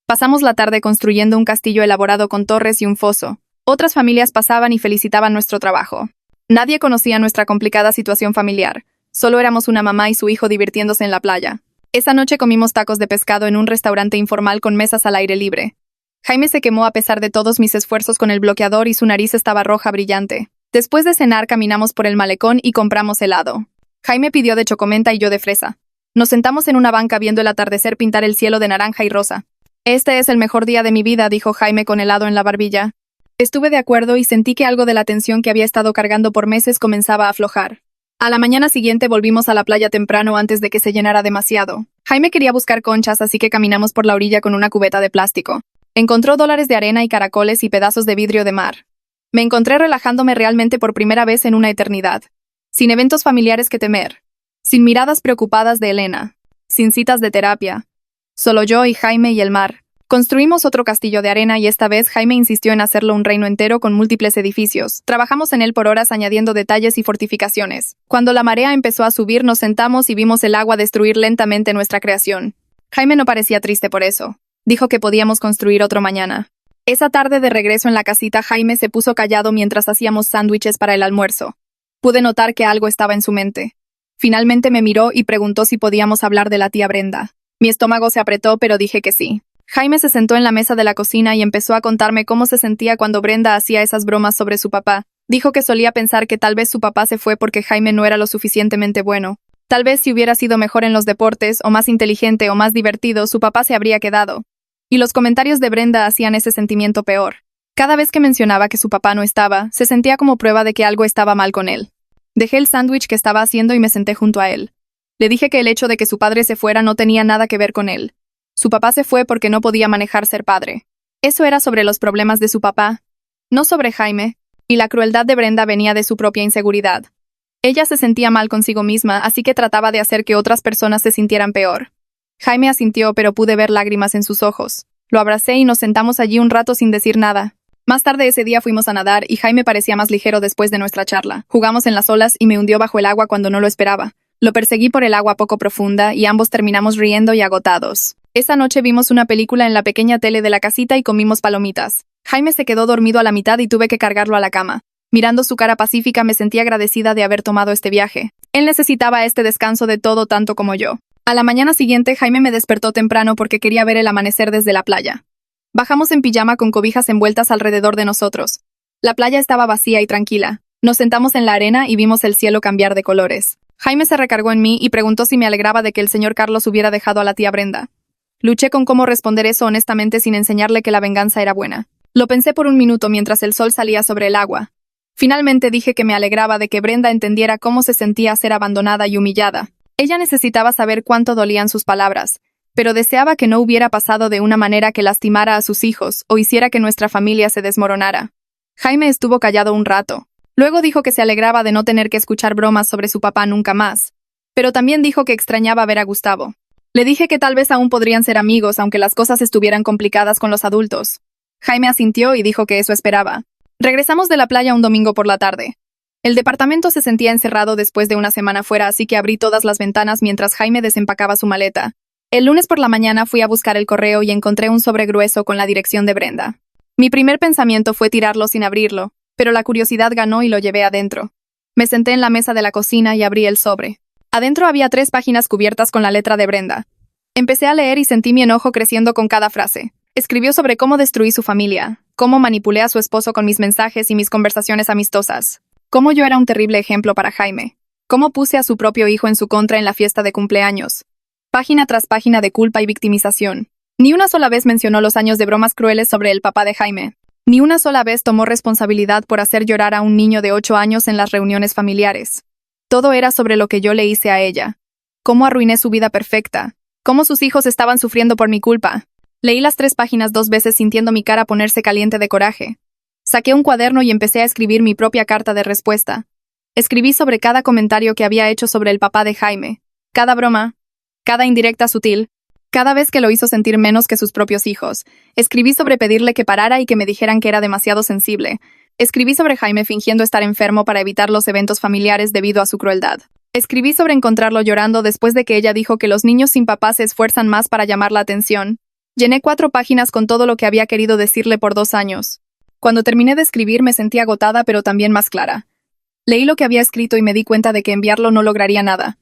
Pasamos la tarde construyendo un castillo elaborado con torres y un foso. Otras familias pasaban y felicitaban nuestro trabajo. Nadie conocía nuestra complicada situación familiar. Solo éramos una mamá y su hijo divirtiéndose en la playa. Esa noche comimos tacos de pescado en un restaurante informal con mesas al aire libre. Jaime se quemó a pesar de todos mis esfuerzos con el bloqueador y su nariz estaba roja brillante. Después de cenar caminamos por el malecón y compramos helado. Jaime pidió de chocomenta y yo de fresa. Nos sentamos en una banca viendo el atardecer pintar el cielo de naranja y rosa. Este es el mejor día de mi vida, dijo Jaime con helado en la barbilla. Estuve de acuerdo y sentí que algo de la tensión que había estado cargando por meses comenzaba a aflojar. A la mañana siguiente volvimos a la playa temprano antes de que se llenara demasiado. Jaime quería buscar conchas, así que caminamos por la orilla con una cubeta de plástico. Encontró dólares de arena y caracoles y pedazos de vidrio de mar. Me encontré relajándome realmente por primera vez en una eternidad. Sin eventos familiares que temer. Sin miradas preocupadas de Elena. Sin citas de terapia. Solo yo y Jaime y el mar. Construimos otro castillo de arena y esta vez Jaime insistió en hacerlo un reino entero con múltiples edificios. Trabajamos en él por horas añadiendo detalles y fortificaciones. Cuando la marea empezó a subir, nos sentamos y vimos el agua destruir lentamente nuestra creación. Jaime no parecía triste por eso. Dijo que podíamos construir otro mañana. Esa tarde de regreso en la casita, Jaime se puso callado mientras hacíamos sándwiches para el almuerzo. Pude notar que algo estaba en su mente. Finalmente me miró y preguntó si podíamos hablar de la tía Brenda. Mi estómago se apretó, pero dije que sí. Jaime se sentó en la mesa de la cocina y empezó a contarme cómo se sentía cuando Brenda hacía esas bromas sobre su papá. Dijo que solía pensar que tal vez su papá se fue porque Jaime no era lo suficientemente bueno. Tal vez si hubiera sido mejor en los deportes, o más inteligente o más divertido, su papá se habría quedado. Y los comentarios de Brenda hacían ese sentimiento peor. Cada vez que mencionaba que su papá no estaba, se sentía como prueba de que algo estaba mal con él. Dejé el sándwich que estaba haciendo y me senté junto a él. Le dije que el hecho de que su padre se fuera no tenía nada que ver con él. Su papá se fue porque no podía manejar ser padre. Eso era sobre los problemas de su papá, no sobre Jaime, y la crueldad de Brenda venía de su propia inseguridad. Ella se sentía mal consigo misma, así que trataba de hacer que otras personas se sintieran peor. Jaime asintió, pero pude ver lágrimas en sus ojos. Lo abracé y nos sentamos allí un rato sin decir nada. Más tarde ese día fuimos a nadar y Jaime parecía más ligero después de nuestra charla. Jugamos en las olas y me hundió bajo el agua cuando no lo esperaba. Lo perseguí por el agua poco profunda y ambos terminamos riendo y agotados. Esa noche vimos una película en la pequeña tele de la casita y comimos palomitas. Jaime se quedó dormido a la mitad y tuve que cargarlo a la cama. Mirando su cara pacífica me sentí agradecida de haber tomado este viaje. Él necesitaba este descanso de todo tanto como yo. A la mañana siguiente Jaime me despertó temprano porque quería ver el amanecer desde la playa. Bajamos en pijama con cobijas envueltas alrededor de nosotros. La playa estaba vacía y tranquila. Nos sentamos en la arena y vimos el cielo cambiar de colores. Jaime se recargó en mí y preguntó si me alegraba de que el señor Carlos hubiera dejado a la tía Brenda. Luché con cómo responder eso honestamente sin enseñarle que la venganza era buena. Lo pensé por un minuto mientras el sol salía sobre el agua. Finalmente dije que me alegraba de que Brenda entendiera cómo se sentía ser abandonada y humillada. Ella necesitaba saber cuánto dolían sus palabras, pero deseaba que no hubiera pasado de una manera que lastimara a sus hijos o hiciera que nuestra familia se desmoronara. Jaime estuvo callado un rato. Luego dijo que se alegraba de no tener que escuchar bromas sobre su papá nunca más, pero también dijo que extrañaba ver a Gustavo. Le dije que tal vez aún podrían ser amigos aunque las cosas estuvieran complicadas con los adultos. Jaime asintió y dijo que eso esperaba. Regresamos de la playa un domingo por la tarde. El departamento se sentía encerrado después de una semana fuera, así que abrí todas las ventanas mientras Jaime desempacaba su maleta. El lunes por la mañana fui a buscar el correo y encontré un sobre grueso con la dirección de Brenda. Mi primer pensamiento fue tirarlo sin abrirlo, pero la curiosidad ganó y lo llevé adentro. Me senté en la mesa de la cocina y abrí el sobre. Adentro había 3 páginas cubiertas con la letra de Brenda. Empecé a leer y sentí mi enojo creciendo con cada frase. Escribió sobre cómo destruí su familia, cómo manipulé a su esposo con mis mensajes y mis conversaciones amistosas, cómo yo era un terrible ejemplo para Jaime, cómo puse a su propio hijo en su contra en la fiesta de cumpleaños. Página tras página de culpa y victimización. Ni una sola vez mencionó los años de bromas crueles sobre el papá de Jaime. Ni una sola vez tomó responsabilidad por hacer llorar a un niño de 8 años en las reuniones familiares. Todo era sobre lo que yo le hice a ella. Cómo arruiné su vida perfecta. Cómo sus hijos estaban sufriendo por mi culpa. Leí las 3 páginas 2 veces sintiendo mi cara ponerse caliente de coraje. Saqué un cuaderno y empecé a escribir mi propia carta de respuesta. Escribí sobre cada comentario que había hecho sobre el papá de Jaime. Cada broma. Cada indirecta sutil. Cada vez que lo hizo sentir menos que sus propios hijos. Escribí sobre pedirle que parara y que me dijeran que era demasiado sensible. Escribí sobre Jaime fingiendo estar enfermo para evitar los eventos familiares debido a su crueldad. Escribí sobre encontrarlo llorando después de que ella dijo que los niños sin papá se esfuerzan más para llamar la atención. Llené 4 páginas con todo lo que había querido decirle por 2 años. Cuando terminé de escribir me sentí agotada pero también más clara. Leí lo que había escrito y me di cuenta de que enviarlo no lograría nada.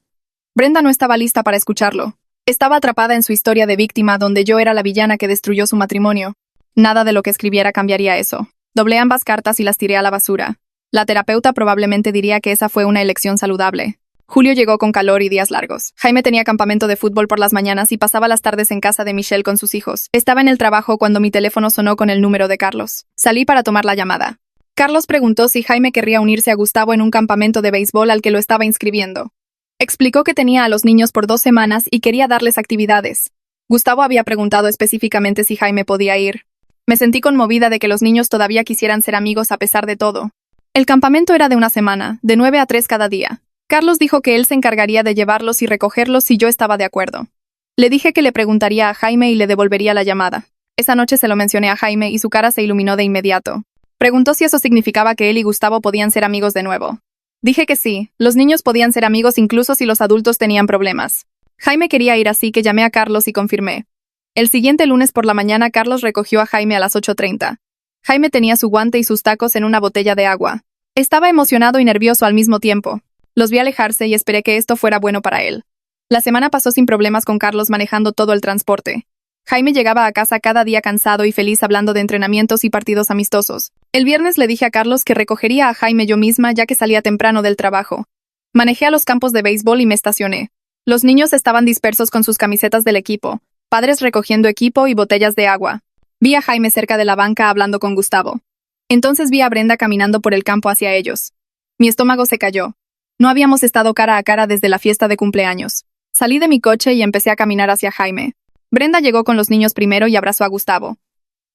Brenda no estaba lista para escucharlo. Estaba atrapada en su historia de víctima donde yo era la villana que destruyó su matrimonio. Nada de lo que escribiera cambiaría eso. Doblé ambas cartas y las tiré a la basura. La terapeuta probablemente diría que esa fue una elección saludable. Julio llegó con calor y días largos. Jaime tenía campamento de fútbol por las mañanas y pasaba las tardes en casa de Michelle con sus hijos. Estaba en el trabajo cuando mi teléfono sonó con el número de Carlos. Salí para tomar la llamada. Carlos preguntó si Jaime querría unirse a Gustavo en un campamento de béisbol al que lo estaba inscribiendo. Explicó que tenía a los niños por 2 semanas y quería darles actividades. Gustavo había preguntado específicamente si Jaime podía ir. Me sentí conmovida de que los niños todavía quisieran ser amigos a pesar de todo. El campamento era de 1 semana, de 9 a 3 cada día. Carlos dijo que él se encargaría de llevarlos y recogerlos si yo estaba de acuerdo. Le dije que le preguntaría a Jaime y le devolvería la llamada. Esa noche se lo mencioné a Jaime y su cara se iluminó de inmediato. Preguntó si eso significaba que él y Gustavo podían ser amigos de nuevo. Dije que sí, los niños podían ser amigos incluso si los adultos tenían problemas. Jaime quería ir, así que llamé a Carlos y confirmé. El siguiente lunes por la mañana Carlos recogió a Jaime a las 8:30. Jaime tenía su guante y sus tacos en una botella de agua. Estaba emocionado y nervioso al mismo tiempo. Los vi alejarse y esperé que esto fuera bueno para él. La semana pasó sin problemas con Carlos manejando todo el transporte. Jaime llegaba a casa cada día cansado y feliz hablando de entrenamientos y partidos amistosos. El viernes le dije a Carlos que recogería a Jaime yo misma ya que salía temprano del trabajo. Manejé a los campos de béisbol y me estacioné. Los niños estaban dispersos con sus camisetas del equipo, padres recogiendo equipo y botellas de agua. Vi a Jaime cerca de la banca hablando con Gustavo. Entonces vi a Brenda caminando por el campo hacia ellos. Mi estómago se cayó. No habíamos estado cara a cara desde la fiesta de cumpleaños. Salí de mi coche y empecé a caminar hacia Jaime. Brenda llegó con los niños primero y abrazó a Gustavo.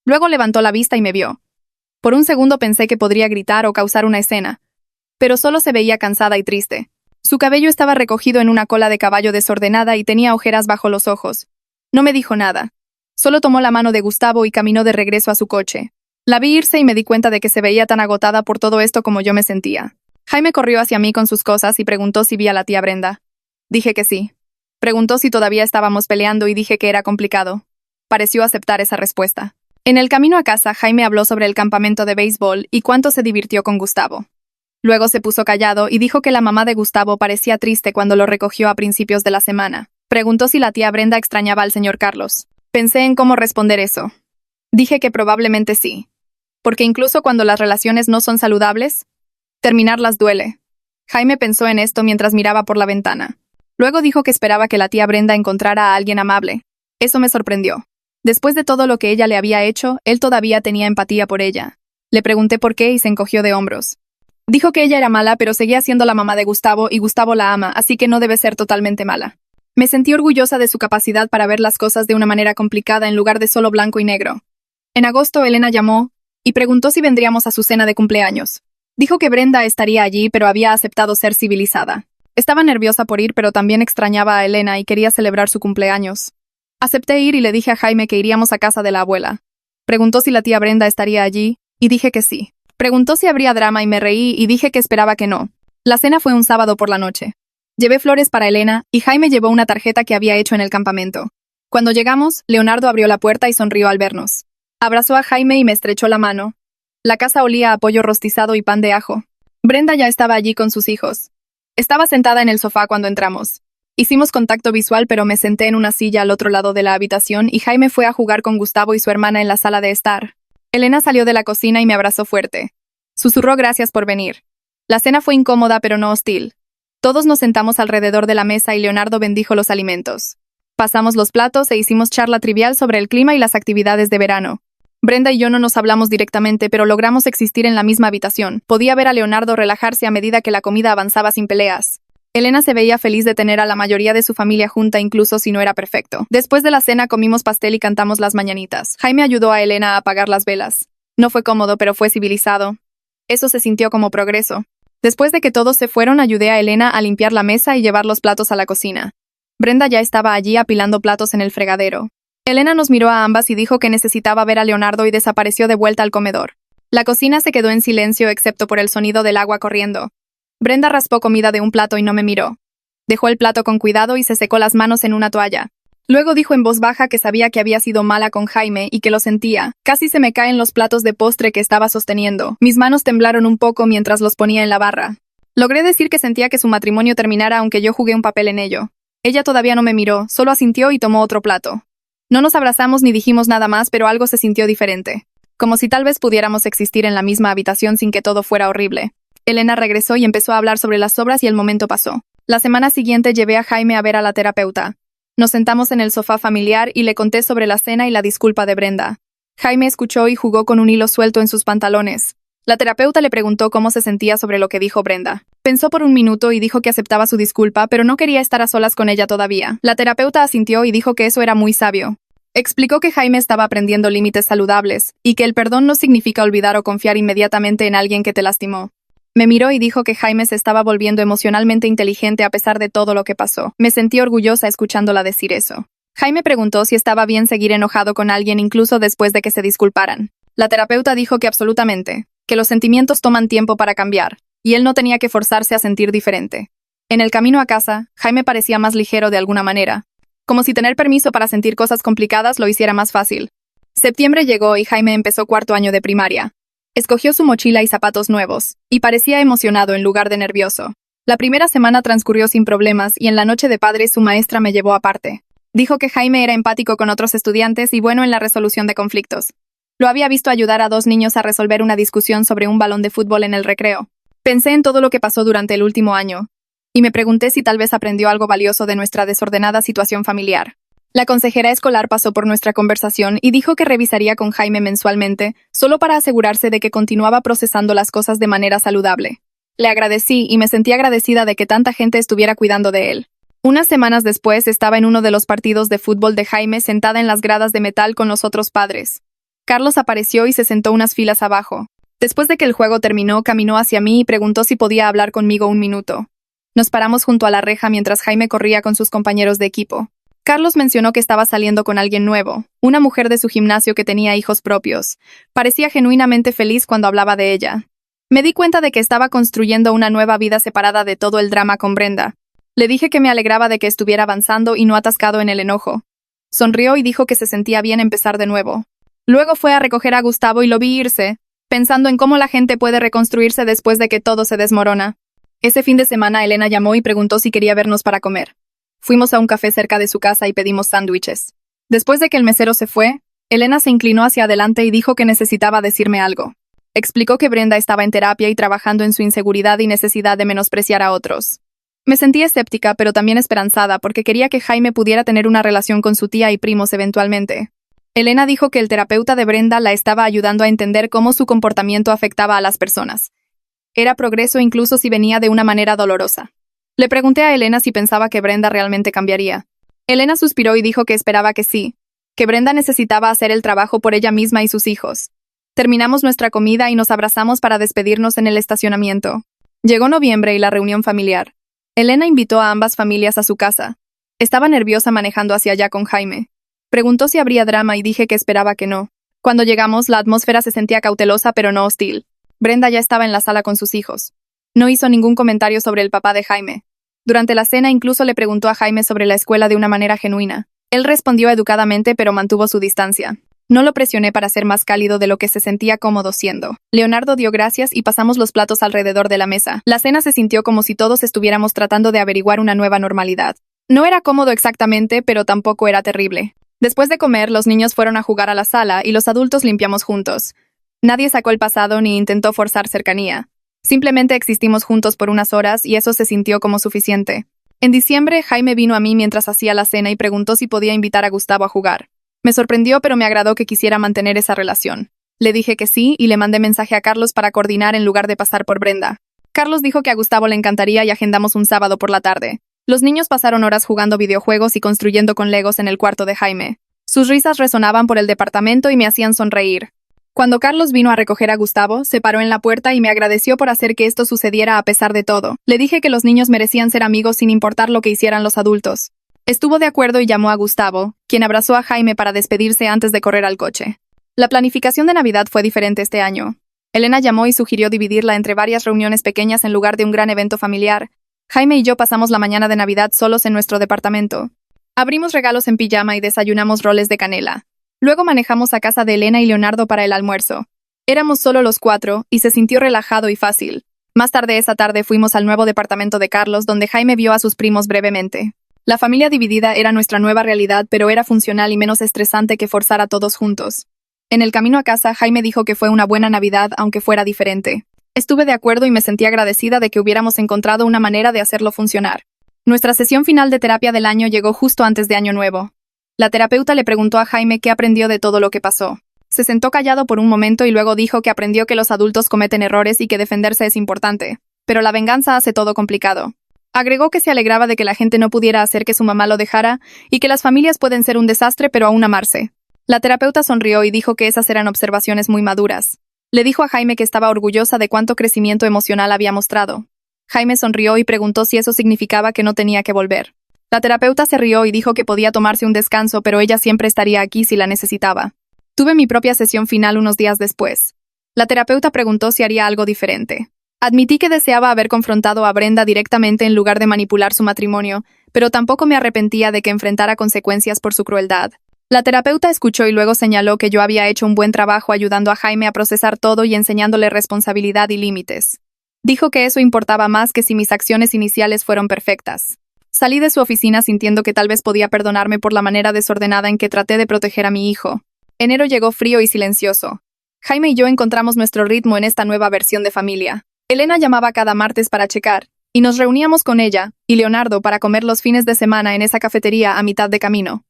Luego levantó la vista y me vio. Por un segundo pensé que podría gritar o causar una escena, pero solo se veía cansada y triste. Su cabello estaba recogido en una cola de caballo desordenada y tenía ojeras bajo los ojos. No me dijo nada. Solo tomó la mano de Gustavo y caminó de regreso a su coche. La vi irse y me di cuenta de que se veía tan agotada por todo esto como yo me sentía. Jaime corrió hacia mí con sus cosas y preguntó si vi a la tía Brenda. Dije que sí. Preguntó si todavía estábamos peleando y dije que era complicado. Pareció aceptar esa respuesta. En el camino a casa, Jaime habló sobre el campamento de béisbol y cuánto se divirtió con Gustavo. Luego se puso callado y dijo que la mamá de Gustavo parecía triste cuando lo recogió a principios de la semana. Preguntó si la tía Brenda extrañaba al señor Carlos. Pensé en cómo responder eso. Dije que probablemente sí. Porque incluso cuando las relaciones no son saludables, terminarlas duele. Jaime pensó en esto mientras miraba por la ventana. Luego dijo que esperaba que la tía Brenda encontrara a alguien amable. Eso me sorprendió. Después de todo lo que ella le había hecho, él todavía tenía empatía por ella. Le pregunté por qué y se encogió de hombros. Dijo que ella era mala, pero seguía siendo la mamá de Gustavo y Gustavo la ama, así que no debe ser totalmente mala. Me sentí orgullosa de su capacidad para ver las cosas de una manera complicada en lugar de solo blanco y negro. En agosto, Elena llamó y preguntó si vendríamos a su cena de cumpleaños. Dijo que Brenda estaría allí, pero había aceptado ser civilizada. Estaba nerviosa por ir, pero también extrañaba a Elena y quería celebrar su cumpleaños. Acepté ir y le dije a Jaime que iríamos a casa de la abuela. Preguntó si la tía Brenda estaría allí, y dije que sí. Preguntó si habría drama y me reí y dije que esperaba que no. La cena fue un sábado por la noche. Llevé flores para Elena y Jaime llevó una tarjeta que había hecho en el campamento. Cuando llegamos, Leonardo abrió la puerta y sonrió al vernos. Abrazó a Jaime y me estrechó la mano. La casa olía a pollo rostizado y pan de ajo. Brenda ya estaba allí con sus hijos. Estaba sentada en el sofá cuando entramos. Hicimos contacto visual, pero me senté en una silla al otro lado de la habitación y Jaime fue a jugar con Gustavo y su hermana en la sala de estar. Elena salió de la cocina y me abrazó fuerte. Susurró gracias por venir. La cena fue incómoda pero no hostil. Todos nos sentamos alrededor de la mesa y Leonardo bendijo los alimentos. Pasamos los platos e hicimos charla trivial sobre el clima y las actividades de verano. Brenda y yo no nos hablamos directamente, pero logramos existir en la misma habitación. Podía ver a Leonardo relajarse a medida que la comida avanzaba sin peleas. Elena se veía feliz de tener a la mayoría de su familia junta, incluso si no era perfecto. Después de la cena comimos pastel y cantamos las mañanitas. Jaime ayudó a Elena a apagar las velas. No fue cómodo, pero fue civilizado. Eso se sintió como progreso. Después de que todos se fueron, ayudé a Elena a limpiar la mesa y llevar los platos a la cocina. Brenda ya estaba allí apilando platos en el fregadero. Elena nos miró a ambas y dijo que necesitaba ver a Leonardo y desapareció de vuelta al comedor. La cocina se quedó en silencio excepto por el sonido del agua corriendo. Brenda raspó comida de un plato y no me miró. Dejó el plato con cuidado y se secó las manos en una toalla. Luego dijo en voz baja que sabía que había sido mala con Jaime y que lo sentía. Casi se me caen los platos de postre que estaba sosteniendo. Mis manos temblaron un poco mientras los ponía en la barra. Logré decir que sentía que su matrimonio terminara aunque yo jugué un papel en ello. Ella todavía no me miró, solo asintió y tomó otro plato. No nos abrazamos ni dijimos nada más, pero algo se sintió diferente. Como si tal vez pudiéramos existir en la misma habitación sin que todo fuera horrible. Elena regresó y empezó a hablar sobre las obras y el momento pasó. La semana siguiente llevé a Jaime a ver a la terapeuta. Nos sentamos en el sofá familiar y le conté sobre la cena y la disculpa de Brenda. Jaime escuchó y jugó con un hilo suelto en sus pantalones. La terapeuta le preguntó cómo se sentía sobre lo que dijo Brenda. Pensó por un minuto y dijo que aceptaba su disculpa, pero no quería estar a solas con ella todavía. La terapeuta asintió y dijo que eso era muy sabio. Explicó que Jaime estaba aprendiendo límites saludables, y que el perdón no significa olvidar o confiar inmediatamente en alguien que te lastimó. Me miró y dijo que Jaime se estaba volviendo emocionalmente inteligente a pesar de todo lo que pasó. Me sentí orgullosa escuchándola decir eso. Jaime preguntó si estaba bien seguir enojado con alguien incluso después de que se disculparan. La terapeuta dijo que absolutamente, que los sentimientos toman tiempo para cambiar, y él no tenía que forzarse a sentir diferente. En el camino a casa, Jaime parecía más ligero de alguna manera, como si tener permiso para sentir cosas complicadas lo hiciera más fácil. Septiembre llegó y Jaime empezó cuarto año de primaria. Escogió su mochila y zapatos nuevos, y parecía emocionado en lugar de nervioso. La primera semana transcurrió sin problemas y en la noche de padres su maestra me llevó aparte. Dijo que Jaime era empático con otros estudiantes y bueno en la resolución de conflictos. Lo había visto ayudar a 2 niños a resolver una discusión sobre un balón de fútbol en el recreo. Pensé en todo lo que pasó durante el último año, y me pregunté si tal vez aprendió algo valioso de nuestra desordenada situación familiar. La consejera escolar pasó por nuestra conversación y dijo que revisaría con Jaime mensualmente, solo para asegurarse de que continuaba procesando las cosas de manera saludable. Le agradecí y me sentí agradecida de que tanta gente estuviera cuidando de él. Unas semanas después estaba en uno de los partidos de fútbol de Jaime sentada en las gradas de metal con los otros padres. Carlos apareció y se sentó unas filas abajo. Después de que el juego terminó, caminó hacia mí y preguntó si podía hablar conmigo un minuto. Nos paramos junto a la reja mientras Jaime corría con sus compañeros de equipo. Carlos mencionó que estaba saliendo con alguien nuevo, una mujer de su gimnasio que tenía hijos propios. Parecía genuinamente feliz cuando hablaba de ella. Me di cuenta de que estaba construyendo una nueva vida separada de todo el drama con Brenda. Le dije que me alegraba de que estuviera avanzando y no atascado en el enojo. Sonrió y dijo que se sentía bien empezar de nuevo. Luego fue a recoger a Gustavo y lo vi irse, pensando en cómo la gente puede reconstruirse después de que todo se desmorona. Ese fin de semana Elena llamó y preguntó si quería vernos para comer. Fuimos a un café cerca de su casa y pedimos sándwiches. Después de que el mesero se fue, Elena se inclinó hacia adelante y dijo que necesitaba decirme algo. Explicó que Brenda estaba en terapia y trabajando en su inseguridad y necesidad de menospreciar a otros. Me sentí escéptica, pero también esperanzada porque quería que Jaime pudiera tener una relación con su tía y primos eventualmente. Elena dijo que el terapeuta de Brenda la estaba ayudando a entender cómo su comportamiento afectaba a las personas. Era progreso incluso si venía de una manera dolorosa. Le pregunté a Elena si pensaba que Brenda realmente cambiaría. Elena suspiró y dijo que esperaba que sí, que Brenda necesitaba hacer el trabajo por ella misma y sus hijos. Terminamos nuestra comida y nos abrazamos para despedirnos en el estacionamiento. Llegó noviembre y la reunión familiar. Elena invitó a ambas familias a su casa. Estaba nerviosa manejando hacia allá con Jaime. Preguntó si habría drama y dije que esperaba que no. Cuando llegamos, la atmósfera se sentía cautelosa pero no hostil. Brenda ya estaba en la sala con sus hijos. No hizo ningún comentario sobre el papá de Jaime. Durante la cena incluso le preguntó a Jaime sobre la escuela de una manera genuina. Él respondió educadamente pero mantuvo su distancia. No lo presioné para ser más cálido de lo que se sentía cómodo siendo. Leonardo dio gracias y pasamos los platos alrededor de la mesa. La cena se sintió como si todos estuviéramos tratando de averiguar una nueva normalidad. No era cómodo exactamente, pero tampoco era terrible. Después de comer, los niños fueron a jugar a la sala y los adultos limpiamos juntos. Nadie sacó el pasado ni intentó forzar cercanía. Simplemente existimos juntos por unas horas y eso se sintió como suficiente. En diciembre, Jaime vino a mí mientras hacía la cena y preguntó si podía invitar a Gustavo a jugar. Me sorprendió, pero me agradó que quisiera mantener esa relación. Le dije que sí y le mandé mensaje a Carlos para coordinar en lugar de pasar por Brenda. Carlos dijo que a Gustavo le encantaría y agendamos un sábado por la tarde. Los niños pasaron horas jugando videojuegos y construyendo con Legos en el cuarto de Jaime. Sus risas resonaban por el departamento y me hacían sonreír. Cuando Carlos vino a recoger a Gustavo, se paró en la puerta y me agradeció por hacer que esto sucediera a pesar de todo. Le dije que los niños merecían ser amigos sin importar lo que hicieran los adultos. Estuvo de acuerdo y llamó a Gustavo, quien abrazó a Jaime para despedirse antes de correr al coche. La planificación de Navidad fue diferente este año. Elena llamó y sugirió dividirla entre varias reuniones pequeñas en lugar de un gran evento familiar. Jaime y yo pasamos la mañana de Navidad solos en nuestro departamento. Abrimos regalos en pijama y desayunamos roles de canela. Luego manejamos a casa de Elena y Leonardo para el almuerzo. Éramos solo los 4, y se sintió relajado y fácil. Más tarde esa tarde fuimos al nuevo departamento de Carlos, donde Jaime vio a sus primos brevemente. La familia dividida era nuestra nueva realidad, pero era funcional y menos estresante que forzar a todos juntos. En el camino a casa, Jaime dijo que fue una buena Navidad, aunque fuera diferente. Estuve de acuerdo y me sentí agradecida de que hubiéramos encontrado una manera de hacerlo funcionar. Nuestra sesión final de terapia del año llegó justo antes de Año Nuevo. La terapeuta le preguntó a Jaime qué aprendió de todo lo que pasó. Se sentó callado por un momento y luego dijo que aprendió que los adultos cometen errores y que defenderse es importante. Pero la venganza hace todo complicado. Agregó que se alegraba de que la gente no pudiera hacer que su mamá lo dejara y que las familias pueden ser un desastre pero aún amarse. La terapeuta sonrió y dijo que esas eran observaciones muy maduras. Le dijo a Jaime que estaba orgullosa de cuánto crecimiento emocional había mostrado. Jaime sonrió y preguntó si eso significaba que no tenía que volver. La terapeuta se rió y dijo que podía tomarse un descanso, pero ella siempre estaría aquí si la necesitaba. Tuve mi propia sesión final unos días después. La terapeuta preguntó si haría algo diferente. Admití que deseaba haber confrontado a Brenda directamente en lugar de manipular su matrimonio, pero tampoco me arrepentía de que enfrentara consecuencias por su crueldad. La terapeuta escuchó y luego señaló que yo había hecho un buen trabajo ayudando a Jaime a procesar todo y enseñándole responsabilidad y límites. Dijo que eso importaba más que si mis acciones iniciales fueron perfectas. Salí de su oficina sintiendo que tal vez podía perdonarme por la manera desordenada en que traté de proteger a mi hijo. Enero llegó frío y silencioso. Jaime y yo encontramos nuestro ritmo en esta nueva versión de familia. Elena llamaba cada martes para checar, y nos reuníamos con ella y Leonardo para comer los fines de semana en esa cafetería a mitad de camino.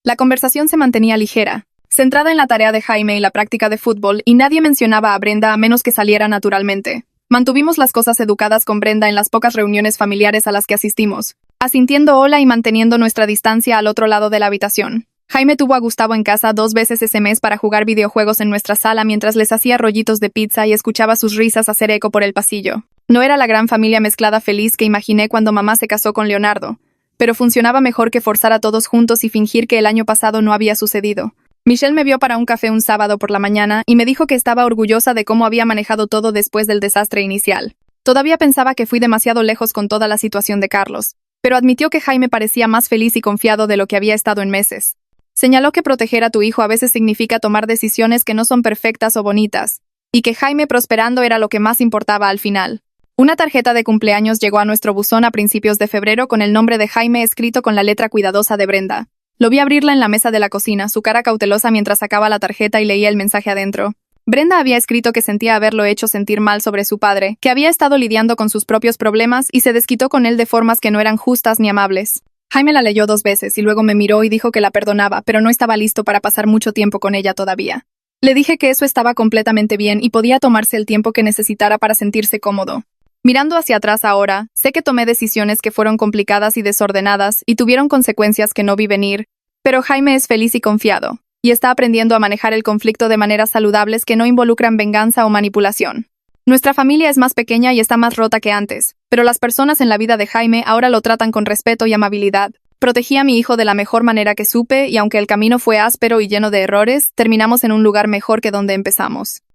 La conversación se mantenía ligera, centrada en la tarea de Jaime y la práctica de fútbol, y nadie mencionaba a Brenda a menos que saliera naturalmente. Mantuvimos las cosas educadas con Brenda en las pocas reuniones familiares a las que asistimos, asintiendo hola y manteniendo nuestra distancia al otro lado de la habitación. Jaime tuvo a Gustavo en casa 2 veces ese mes para jugar videojuegos en nuestra sala mientras les hacía rollitos de pizza y escuchaba sus risas hacer eco por el pasillo. No era la gran familia mezclada feliz que imaginé cuando mamá se casó con Leonardo, pero funcionaba mejor que forzar a todos juntos y fingir que el año pasado no había sucedido. Michelle me vio para un café un sábado por la mañana y me dijo que estaba orgullosa de cómo había manejado todo después del desastre inicial. Todavía pensaba que fui demasiado lejos con toda la situación de Carlos, pero admitió que Jaime parecía más feliz y confiado de lo que había estado en meses. Señaló que proteger a tu hijo a veces significa tomar decisiones que no son perfectas o bonitas, y que Jaime prosperando era lo que más importaba al final. Una tarjeta de cumpleaños llegó a nuestro buzón a principios de febrero con el nombre de Jaime escrito con la letra cuidadosa de Brenda. Lo vi abrirla en la mesa de la cocina, su cara cautelosa mientras sacaba la tarjeta y leía el mensaje adentro. Brenda había escrito que sentía haberlo hecho sentir mal sobre su padre, que había estado lidiando con sus propios problemas y se desquitó con él de formas que no eran justas ni amables. Jaime la leyó 2 veces y luego me miró y dijo que la perdonaba, pero no estaba listo para pasar mucho tiempo con ella todavía. Le dije que eso estaba completamente bien y podía tomarse el tiempo que necesitara para sentirse cómodo. Mirando hacia atrás ahora, sé que tomé decisiones que fueron complicadas y desordenadas y tuvieron consecuencias que no vi venir, pero Jaime es feliz y confiado, y está aprendiendo a manejar el conflicto de maneras saludables que no involucran venganza o manipulación. Nuestra familia es más pequeña y está más rota que antes, pero las personas en la vida de Jaime ahora lo tratan con respeto y amabilidad. Protegí a mi hijo de la mejor manera que supe y aunque el camino fue áspero y lleno de errores, terminamos en un lugar mejor que donde empezamos.